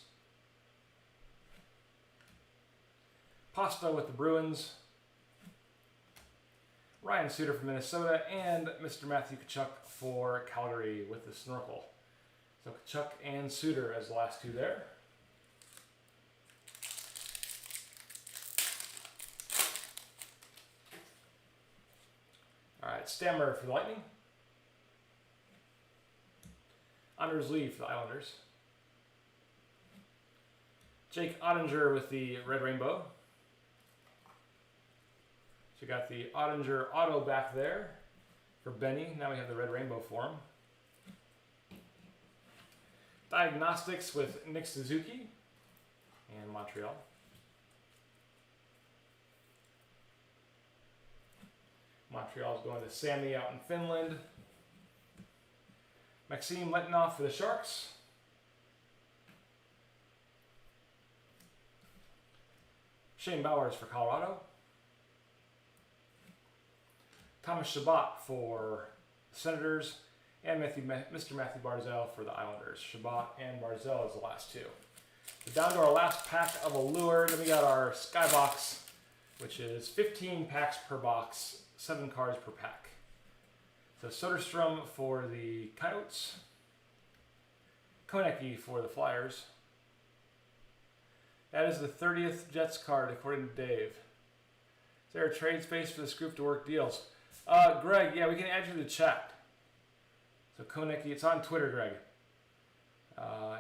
Pasta with the Bruins. Ryan Suter for Minnesota, and Mr. Matthew Tkachuk for Calgary with the snorkel. So Tkachuk and Suter as the last 2 there. All right, Stammer for the Lightning. Anders Lee for the Islanders. Jake Ottinger with the Red Rainbow. So you got the Ottinger auto back there for Benny. Now we have the Red Rainbow for him. Diagnostics with Nick Suzuki and Montreal. Montreal's going to Sammy out in Finland. Maxime Letinoff for the Sharks. Shane Bowers for Colorado. Thomas Chabot for the Senators. And Mr. Matthew Barzal for the Islanders. Chabot and Barzal is the last 2. So down to our last pack of Allure. Then we got our Skybox, which is 15 packs per box, 7 cards per pack. So Soderstrom for the Coyotes. Konecki for the Flyers. That is the 30th Jets card, according to Dave. Is there a trade space for this group to work deals? Greg, yeah, we can add you to the chat. So Konecki, it's on Twitter, Greg.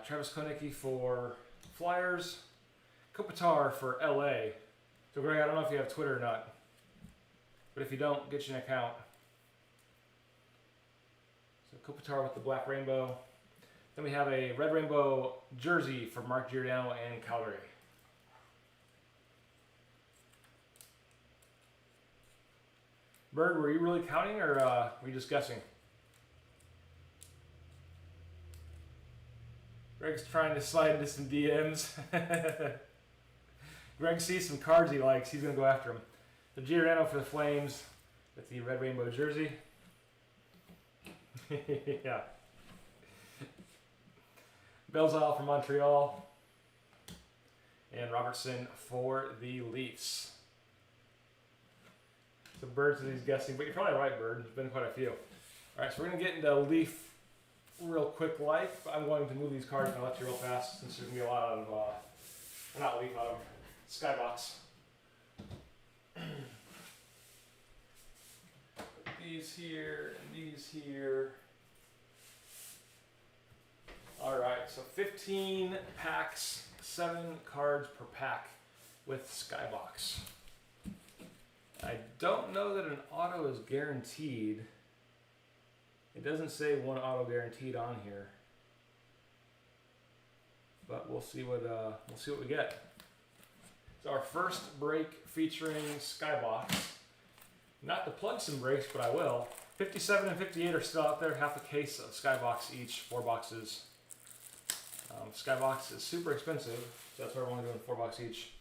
Travis Konecki for Flyers. Kopitar for LA. So Greg, I don't know if you have Twitter or not. But if you don't, get you an account. So Kopitar with the Black Rainbow. Then we have a red rainbow jersey for Mark Giordano and Calgary. Bird, were you really counting or were you just guessing? Greg's trying to slide into some DMs. Greg sees some cards he likes. He's going to go after them. The Giordano for the Flames with the red rainbow jersey. Yeah. Belzile for Montreal. And Robertson for the Leafs. So Bird's he's guessing, but you're probably right, Bird. There's been quite a few. All right, so we're going to get into Leaf real quick life. I'm going to move these cards and I'll let you real fast since there's going to be a lot of, not Leaf, out of Skybox. Put these here and these here. Alright, so 15 packs, 7 cards per pack with Skybox. I don't know that an auto is guaranteed. It doesn't say one auto guaranteed on here. But we'll see what we get. So our first break featuring Skybox. Not to plug some breaks, but I will. 57 and 58 are still out there. Half a case of Skybox each, 4 boxes. Skybox is super expensive, so that's why we're only doing 4 bucks each.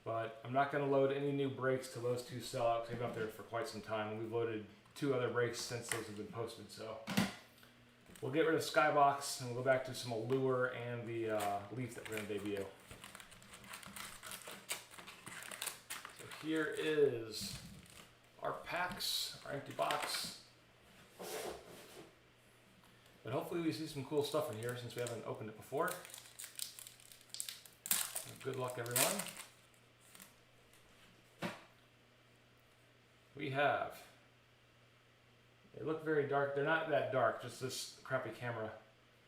But I'm not going to load any new breaks till those 2 sell out. They've been up there for quite some time. We've loaded 2 other breaks since those have been posted. So we'll get rid of Skybox and we'll go back to some Allure and the Leaf that we're going to debut. So here is our packs, our empty box. But hopefully we see some cool stuff in here since we haven't opened it before. Good luck, everyone. We have, they look very dark. They're not that dark, just this crappy camera.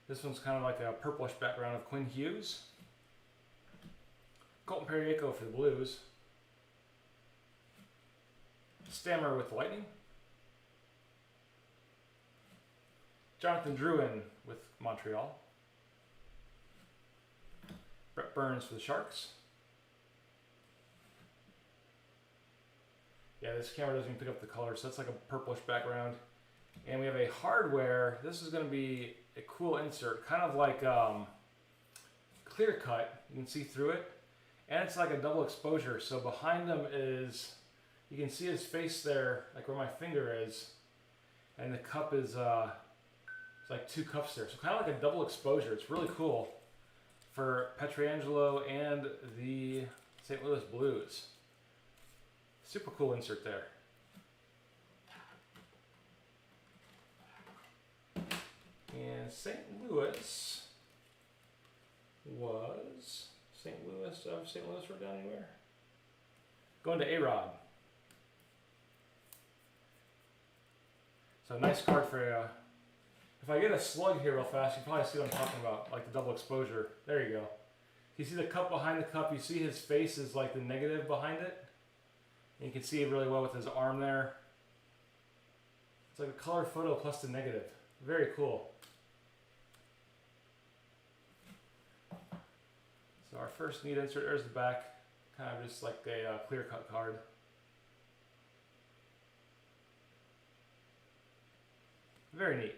This one's kind of like a purplish background of Quinn Hughes. Colton Parayko for the Blues. Stammer with the Lightning. Jonathan Drouin with Montreal. Brett Burns for the Sharks. Yeah, this camera doesn't even pick up the color, so that's like a purplish background. And we have a hardware. This is going to be a cool insert, kind of like clear cut. You can see through it. And it's like a double exposure. So behind them is, you can see his face there, like where my finger is. And the cup is, it's like 2 cups there. So kind of like a double exposure. It's really cool for Pietrangelo and the St. Louis Blues. Super cool insert there. And St. Louis was St. Louis. Do I have St. Louis wrote down anywhere? Going to A-Rod. So nice card for if I get a slug here real fast, you can probably see what I'm talking about, like the double exposure. There you go. You see the cup behind the cup. You see his face is like the negative behind it. And you can see it really well with his arm there. It's like a color photo plus the negative. Very cool. So our first neat insert, there's the back. Kind of just like a clear cut card. Very neat.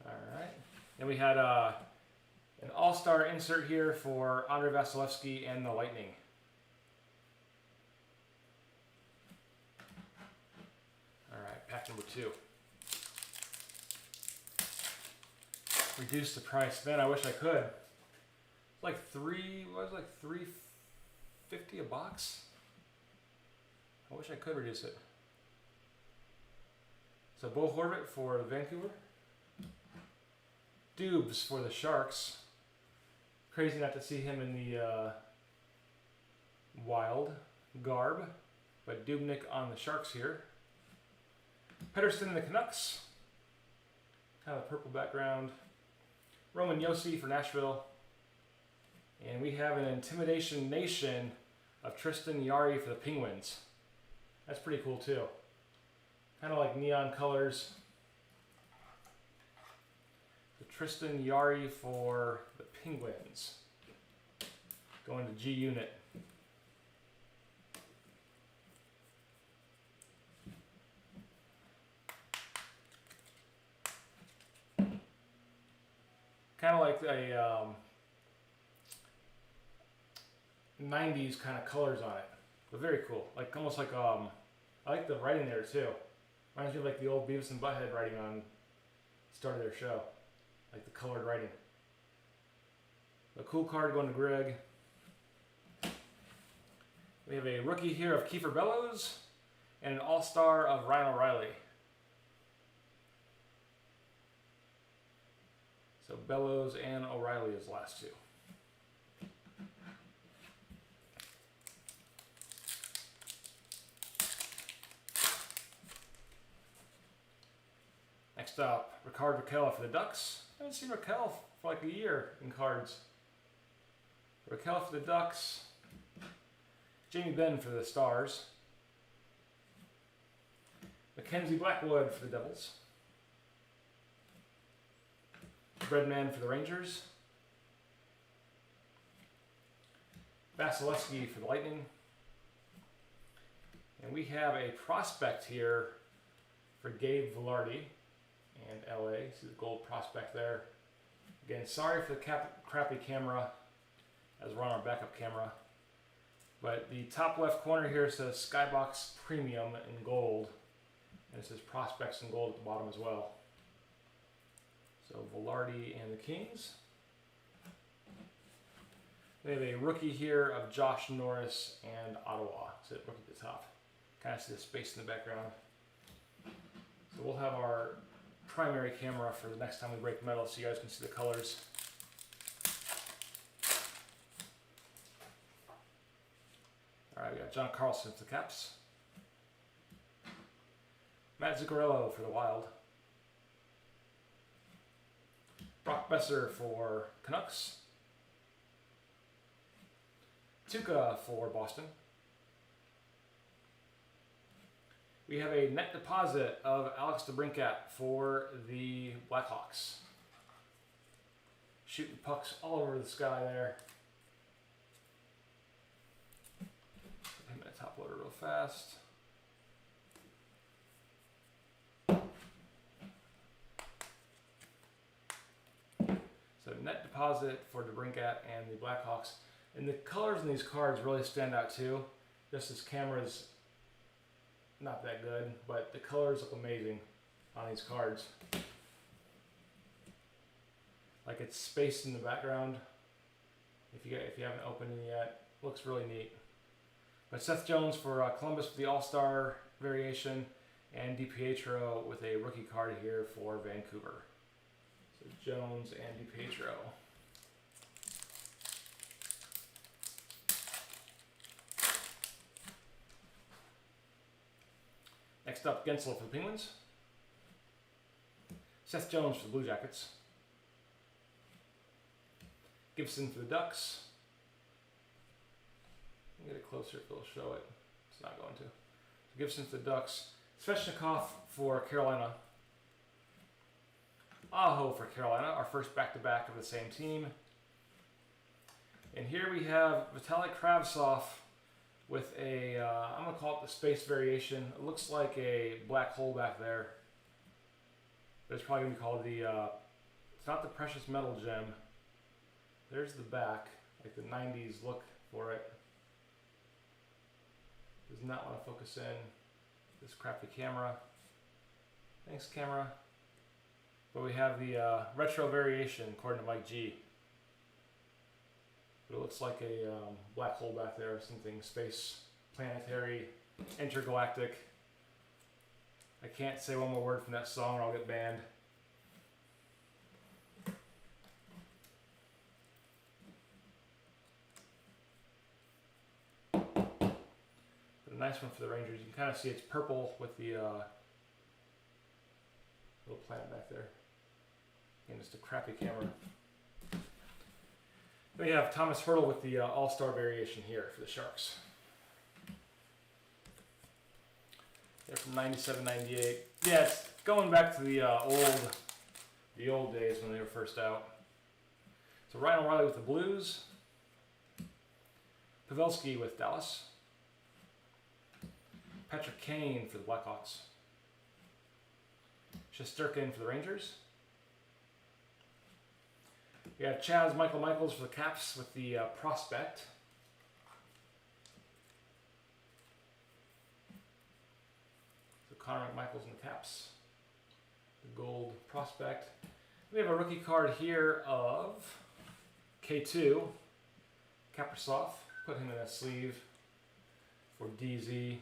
Alright. And we had an all-star insert here for Andrei Vasilevsky and the Lightning. Alright, pack number 2. Reduce the price. Man, I wish I could. It's like $3.50 a box? I wish I could reduce it. So Bo Horvat for Vancouver. Dubes for the Sharks. Crazy not to see him in the Wild garb, but Dubnik on the Sharks here. Pettersson in the Canucks. Kind of a purple background. Roman Josi for Nashville. And we have an Intimidation Nation of Tristan Jarry for the Penguins. That's pretty cool too. Kind of like neon colors. The Tristan Yari for the Penguins. Going to G Unit. Kind of like a 90s kind of colors on it, but very cool. Like almost like I like the writing there too. Reminds me of like the old Beavis and Butthead writing on the start of their show, like the colored writing. A cool card going to Greg. We have a rookie here of Kiefer Bellows and an all-star of Ryan O'Reilly. So Bellows and O'Reilly is the last two. Next up, Rickard Rakell for the Ducks. I haven't seen Rakell for like a year in cards. Rakell for the Ducks. Jamie Benn for the Stars. Mackenzie Blackwood for the Devils. Breadman for the Rangers. Vasilevsky for the Lightning. And we have a prospect here for Gabe Vilardi and LA. See the gold prospect there. Again, sorry for the crappy camera as we're on our backup camera. But the top left corner here says Skybox Premium in gold. And it says Prospects in gold at the bottom as well. So Vilardi and the Kings. We have a rookie here of Josh Norris and Ottawa. So rookie at the top. Kind of see the space in the background. So we'll have our primary camera for the next time we break metal so you guys can see the colors. Alright, we got John Carlson for the Caps. Matt Zuccarello for the Wild. Brock Besser for Canucks. Tuca for Boston. We have a net deposit of Alex DeBrincat for the Blackhawks. Shooting pucks all over the sky there. I'm going to top loader real fast. So net deposit for DeBrincat and the Blackhawks. And the colors in these cards really stand out too. Just this camera's not that good, but the colors look amazing on these cards. Like it's spaced in the background. If you haven't opened it yet, looks really neat. But Seth Jones for Columbus with the All-Star variation, and DiPietro with a rookie card here for Vancouver. So Jones and DiPietro. Next up, Gensel for the Penguins. Seth Jones for the Blue Jackets. Gibson for the Ducks. I'll get it closer if it'll show it. It's not going to. So Gibson for the Ducks. Svechnikov for Carolina. Aho for Carolina, our first back-to-back of the same team. And here we have Vitaly Kravtsov with a, I'm going to call it the space variation. It looks like a black hole back there. But it's probably going to be called the, it's not the precious metal gem. There's the back, like the 90s look for it. Does not want to focus in this crappy camera. Thanks, camera. But we have the retro variation according to Mike G. But it looks like a black hole back there, something space, planetary, intergalactic. I can't say one more word from that song or I'll get banned. But a nice one for the Rangers. You can kind of see it's purple with the little planet back there. And just a crappy camera. We have Thomas Hertl with the All-Star variation here for the Sharks. They're from 97-98. Yeah, it's going back to the old the old days when they were first out. So Ryan O'Reilly with the Blues. Pavelski with Dallas. Patrick Kane for the Blackhawks. Shesterkin for the Rangers. We have Chaz Michaels for the Caps with the Prospect. So Connor McMichael's in the Caps. The Gold Prospect. We have a rookie card here of K2. Kaprizov. Put him in a sleeve for DZ.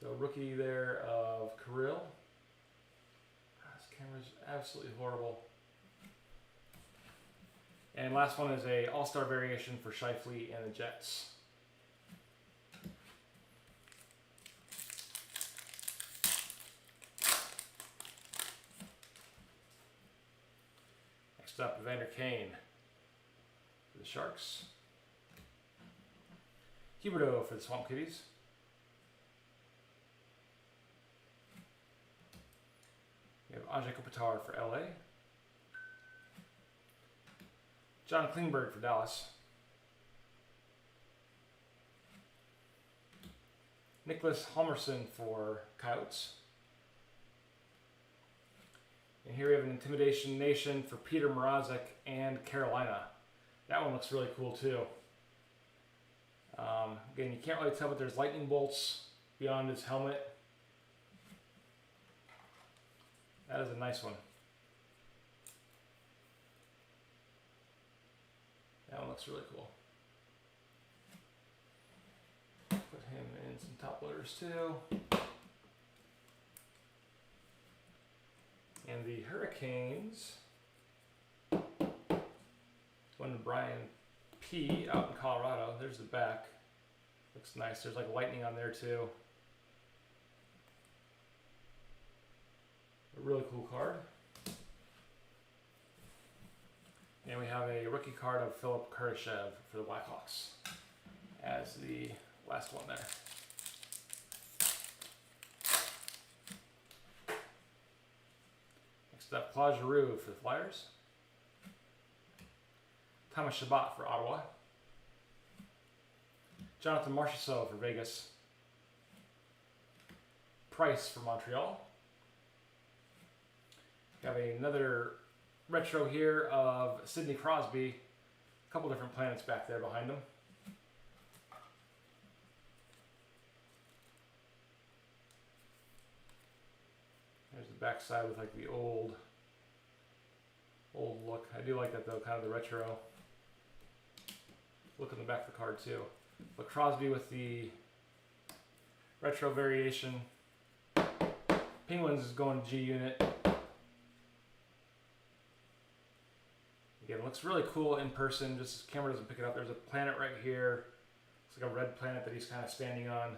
So rookie there of Kirill. This camera's absolutely horrible. And last one is a all-star variation for Scheifele and the Jets. Next up, Evander Kane for the Sharks. Huberdeau for the Swamp Kitties. We have Ajay Kopitar for LA. John Klingberg for Dallas. Nicholas Halmerson for Coyotes. And here we have an Intimidation Nation for Peter Mrazek and Carolina. That one looks really cool too. Again, you can't really tell, but there's lightning bolts beyond his helmet. That is a nice one. That one looks really cool. Put him in some top loaders too. And the Hurricanes. One to Brian P. out in Colorado. There's the back. Looks nice. There's like lightning on there too. A really cool card. And we have a rookie card of Philip Kurashev for the Blackhawks as the last one there. Next up, Claude Giroux for the Flyers. Thomas Chabot for Ottawa. Jonathan Marchessault for Vegas. Price for Montreal. We have another retro here of Sidney Crosby. A couple different planets back there behind him. There's the back side with like the old look. I do like that though, kind of the retro look in the back of the card too. But Crosby with the retro variation. Penguins is going G unit. Again, it looks really cool in person. Just the camera doesn't pick it up. There's a planet right here. It's like a red planet that he's kind of standing on.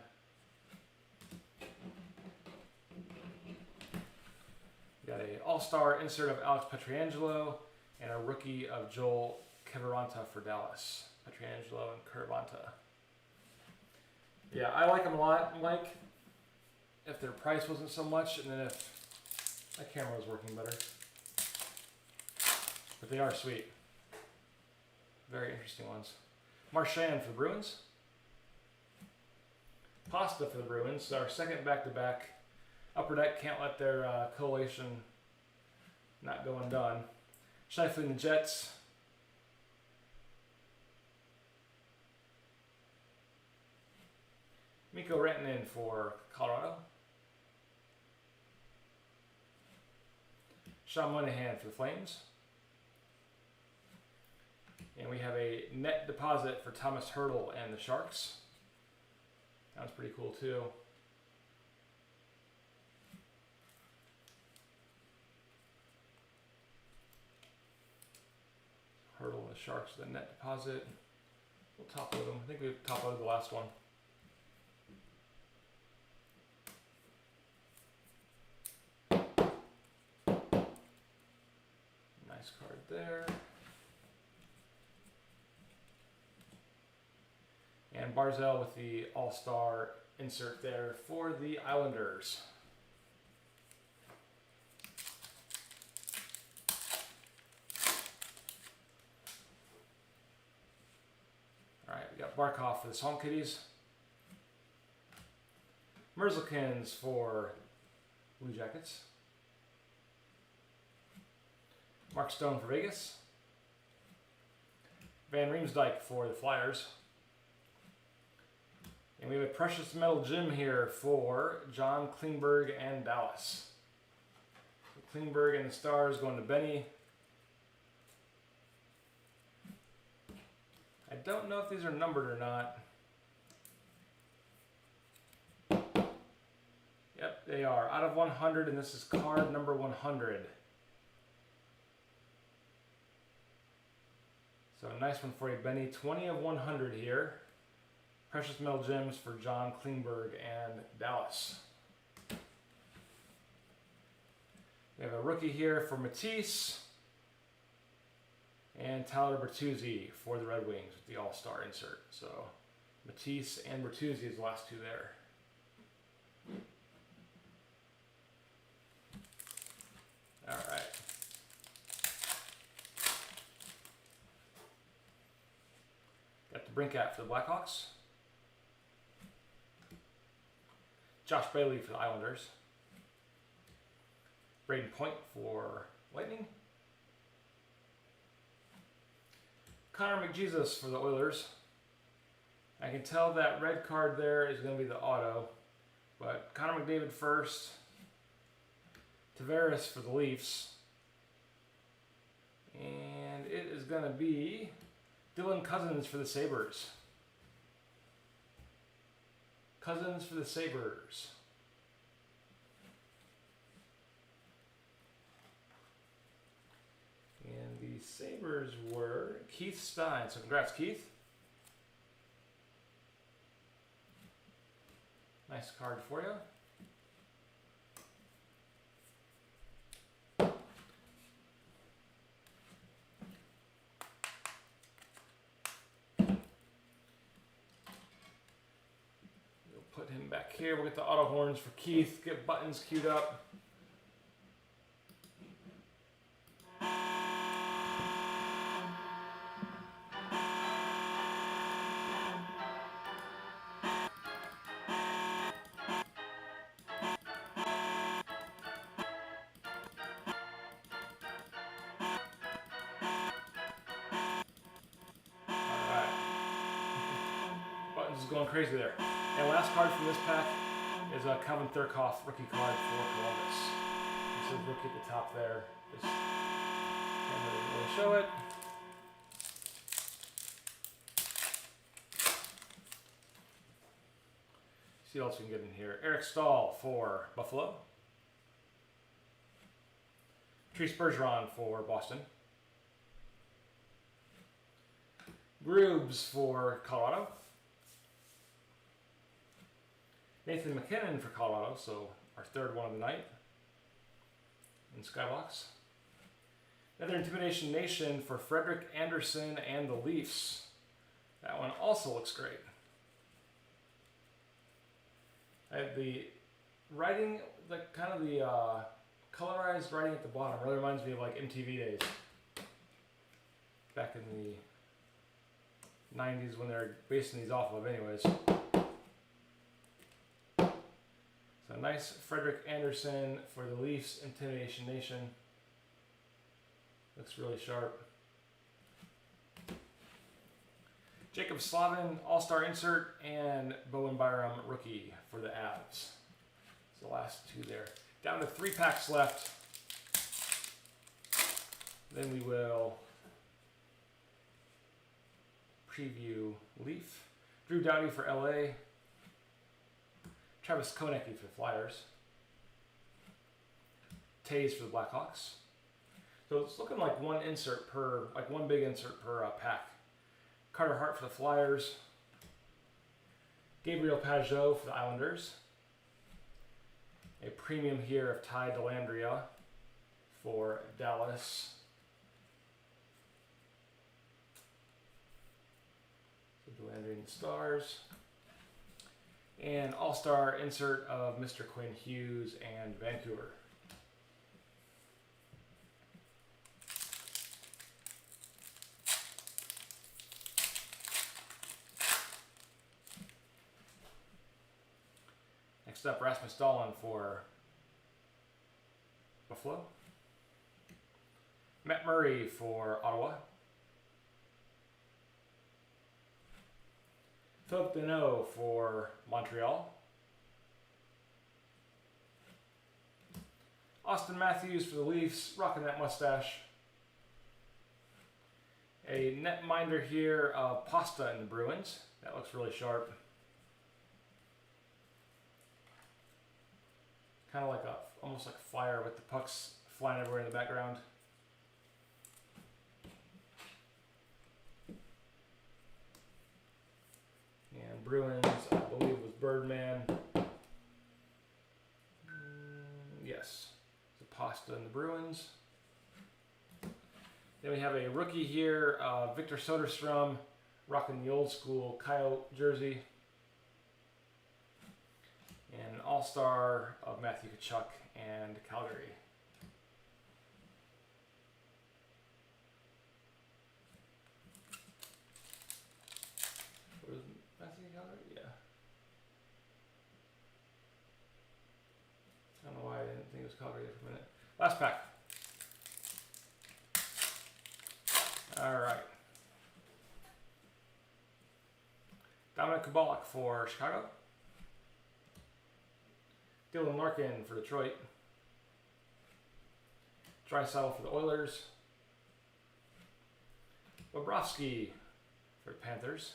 We got a all-star insert of Alex Pietrangelo and a rookie of Joel Kiviranta for Dallas. Pietrangelo and Kiviranta. Yeah, I like them a lot, Mike. If their price wasn't so much, and then if my camera was working better. But they are sweet. Very interesting ones. Marchand for the Bruins. Pasta for the Bruins. Our second back-to-back. Upper Deck can't let their collation not go undone. Scheifele and the Jets. Mikko Rantanen for Colorado. Sean Moynihan for the Flames. And we have a net deposit for Thomas Hertl and the Sharks. That was pretty cool too. Hertl and the Sharks, the net deposit. We'll top load them. I think we top loaded the last one. Nice card there. And Barzell with the all-star insert there for the Islanders. Barkov for the Swamp Kitties. Merzlikins for Blue Jackets. Mark Stone for Vegas. Van Riemsdyk for the Flyers. And we have a Precious Metal Gem here for John Klingberg and Dallas. So Klingberg and the Stars going to Benny. I don't know if these are numbered or not. Yep, they are. Out of 100, and this is card number 100. So a nice one for you, Benny. 20 of 100 here. Precious Metal Gems for John Klingberg and Dallas. We have a rookie here for Matisse. And Tyler Bertuzzi for the Red Wings with the All-Star insert. So Matisse and Bertuzzi is the last two there. All right. Got the Brinkat for the Blackhawks. Josh Bailey for the Islanders. Braden Point for Lightning. Connor McJesus for the Oilers. I can tell that red card there is going to be the auto, but Connor McDavid first. Tavares for the Leafs. And it is going to be Dylan Cousins for the Sabres. Cousins for the Sabres. And the Sabres were Keith Stein. So congrats, Keith. Nice card for you. Put him back here. We'll get the auto horns for Keith. Get buttons queued up. Alright. Buttons is going crazy there. And last card from this pack is a Calvin Thurkoff rookie card for Columbus. This is rookie at the top there. Just can't really show it. See what else we can get in here. Eric Stahl for Buffalo. Treese Bergeron for Boston. Grubes for Colorado. Nathan McKinnon for Colorado, so our third one of the night in Skybox. Another Intimidation Nation for Frederick Anderson and the Leafs. That one also looks great. I have the writing, like kind of the colorized writing at the bottom. Really reminds me of like MTV days. Back in the 90s when they're basing these off of anyways. So nice Frederick Anderson for the Leafs Intimidation Nation. Looks really sharp. Jacob Slavin All-Star insert and Bowen Byram rookie for the Avs. So the last two there. Down to 3 packs left. Then we will preview Leaf. Drew Doughty for LA. Travis Konecki for the Flyers. Tays for the Blackhawks. So it's looking like one insert per, like one big insert per pack. Carter Hart for the Flyers. Gabriel Pageau for the Islanders. A premium here of Ty Dellandrea for Dallas. So Dellandrea and the Stars. And All-Star insert of Mr. Quinn Hughes and Vancouver. Next up, Rasmus Dahlin for Buffalo. Matt Murray for Ottawa. Philip Deneau for Montreal. Austin Matthews for the Leafs, rocking that mustache. A netminder here of Pasta in the Bruins. That looks really sharp. Kind of like almost like fire with the pucks flying everywhere in the background. And Bruins, I believe, was Birdman. Yes, the Pasta in the Bruins. Then we have a rookie here, Victor Soderstrom, rocking the old school Coyote jersey. And an all-star of Matthew Tkachuk and Calgary. Was Matthew Calgary? Yeah. I don't know why I didn't think it was Calgary there for a minute. Last pack. All right. Dominic Kubalik for Chicago. Dylan Larkin for Detroit. Draisaitl for the Oilers. Bobrovsky for the Panthers.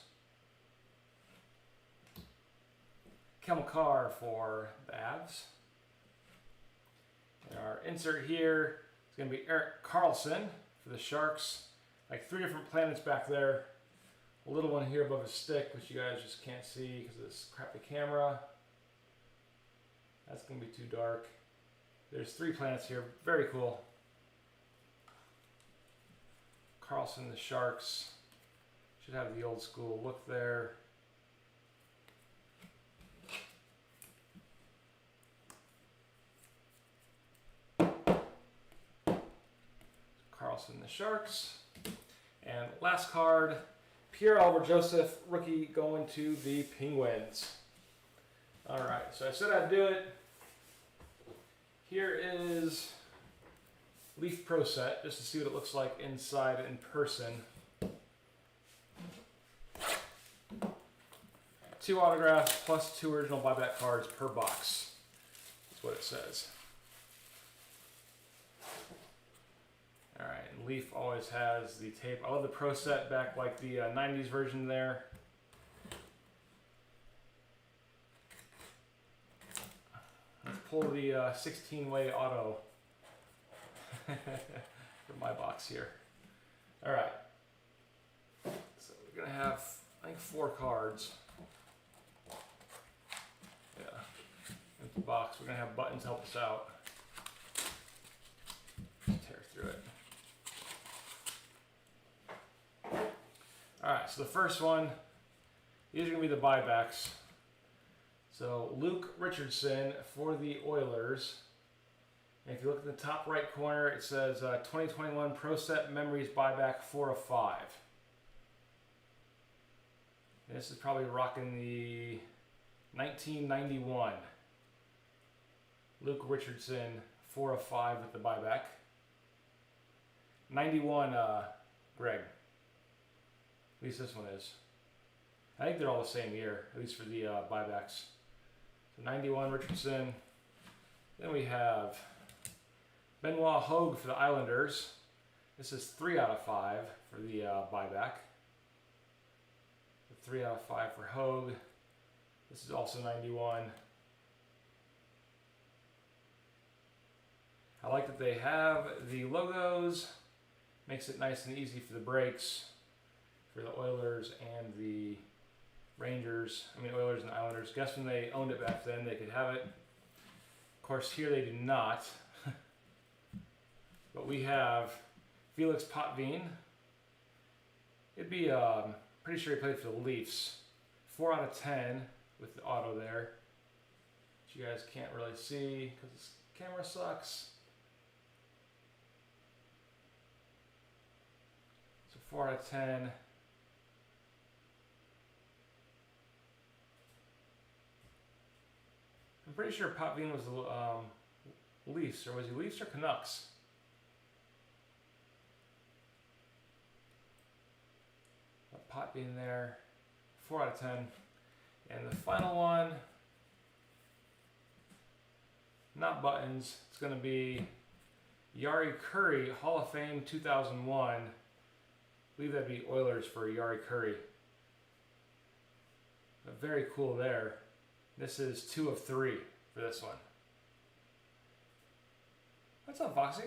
Kel McCarr for the Avs. And our insert here is going to be Erik Karlsson for the Sharks. Like 3 different planets back there. A little one here above his stick, which you guys just can't see because of this crappy camera. That's going to be too dark. There's 3 planets here. Very cool. Karlsson, the Sharks. Should have the old school look there. Karlsson, the Sharks. And last card, Pierre-Olivier Joseph, rookie, going to the Penguins. All right, so I said I'd do it. Here is Leaf Pro Set, just to see what it looks like inside in person. 2 autographs plus 2 original buyback cards per box. That's what it says. All right, and Leaf always has the tape. I love the Pro Set back like the 90s version there. Let's pull the 16-way auto for my box here. All right, so we're gonna have, I think, 4 cards. Yeah, empty box. We're gonna have buttons help us out. Tear through it. All right, so the first one, these are gonna be the buybacks. So Luke Richardson for the Oilers. And if you look at the top right corner, it says 2021 Pro Set Memories Buyback 4 of 5. And this is probably rocking the 1991. Luke Richardson 4 of 5 with the buyback. 91, Greg. At least this one is. I think they're all the same year, at least for the buybacks. So 91 Richardson. Then we have Benoit Hogue for the Islanders. This is 3 out of 5 for the buyback. 3 out of 5 for Hogue. This is also 91. I like that they have the logos. Makes it nice and easy for the breaks for the Oilers and the Rangers. I mean, Oilers and Islanders. Guess when they owned it back then, they could have it. Of course, here they do not. But we have Felix Potvin. It'd be pretty sure he played for the Leafs. 4 out of 10 with the auto there, which you guys can't really see because this camera sucks. So 4 out of 10. I'm pretty sure Potvin was Leafs, or was he Leafs or Canucks? Potvin there, 4 out of 10. And the final one, not buttons, it's going to be Yari Curry, Hall of Fame 2001. I believe that'd be Oilers for Yari Curry. But very cool there. This is 2 of 3 for this one. What's up, Foxy?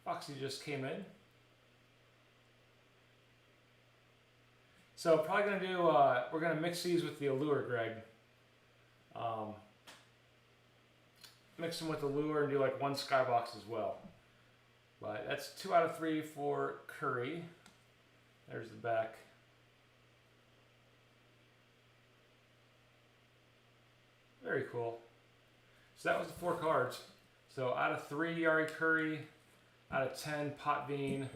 Foxy just came in. So probably gonna do. We're gonna mix these with the Allure, Greg. Mix them with Allure and do like 1 skybox as well. But that's 2 out of 3 for Curry. There's the back. Very cool. So that was the 4 cards. So out of 3, Yari Curry. Out of 10, Potvin.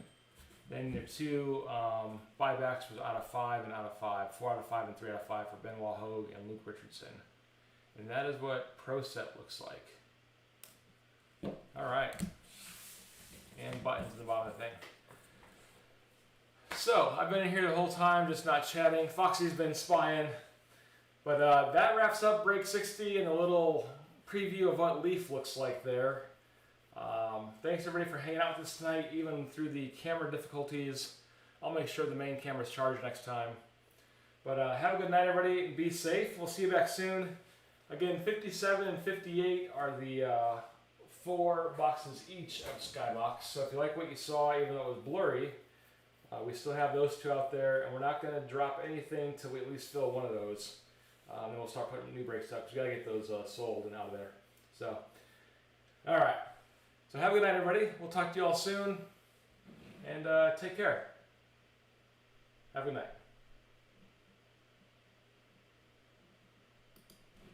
Then your 2 buybacks was out of 5 and out of 5. 4 out of 5 and 3 out of 5 for Benoit Hogue and Luke Richardson. And that is what Pro Set looks like. All right. And buttons in the bottom of the thing. So I've been in here the whole time, just not chatting. Foxy's been spying. But that wraps up break 60 and a little preview of what Leaf looks like there. Thanks everybody for hanging out with us tonight, even through the camera difficulties. I'll make sure the main camera's charged next time. But have a good night, everybody, and be safe. We'll see you back soon. Again, 57 and 58 are the 4 boxes each of Skybox. So if you like what you saw, even though it was blurry, we still have those 2 out there, and we're not going to drop anything till we at least fill one of those. Then we'll start putting new breaks up, because we got to get those sold and out of there. So, all right. So have a good night, everybody. We'll talk to you all soon, and take care. Have a good night.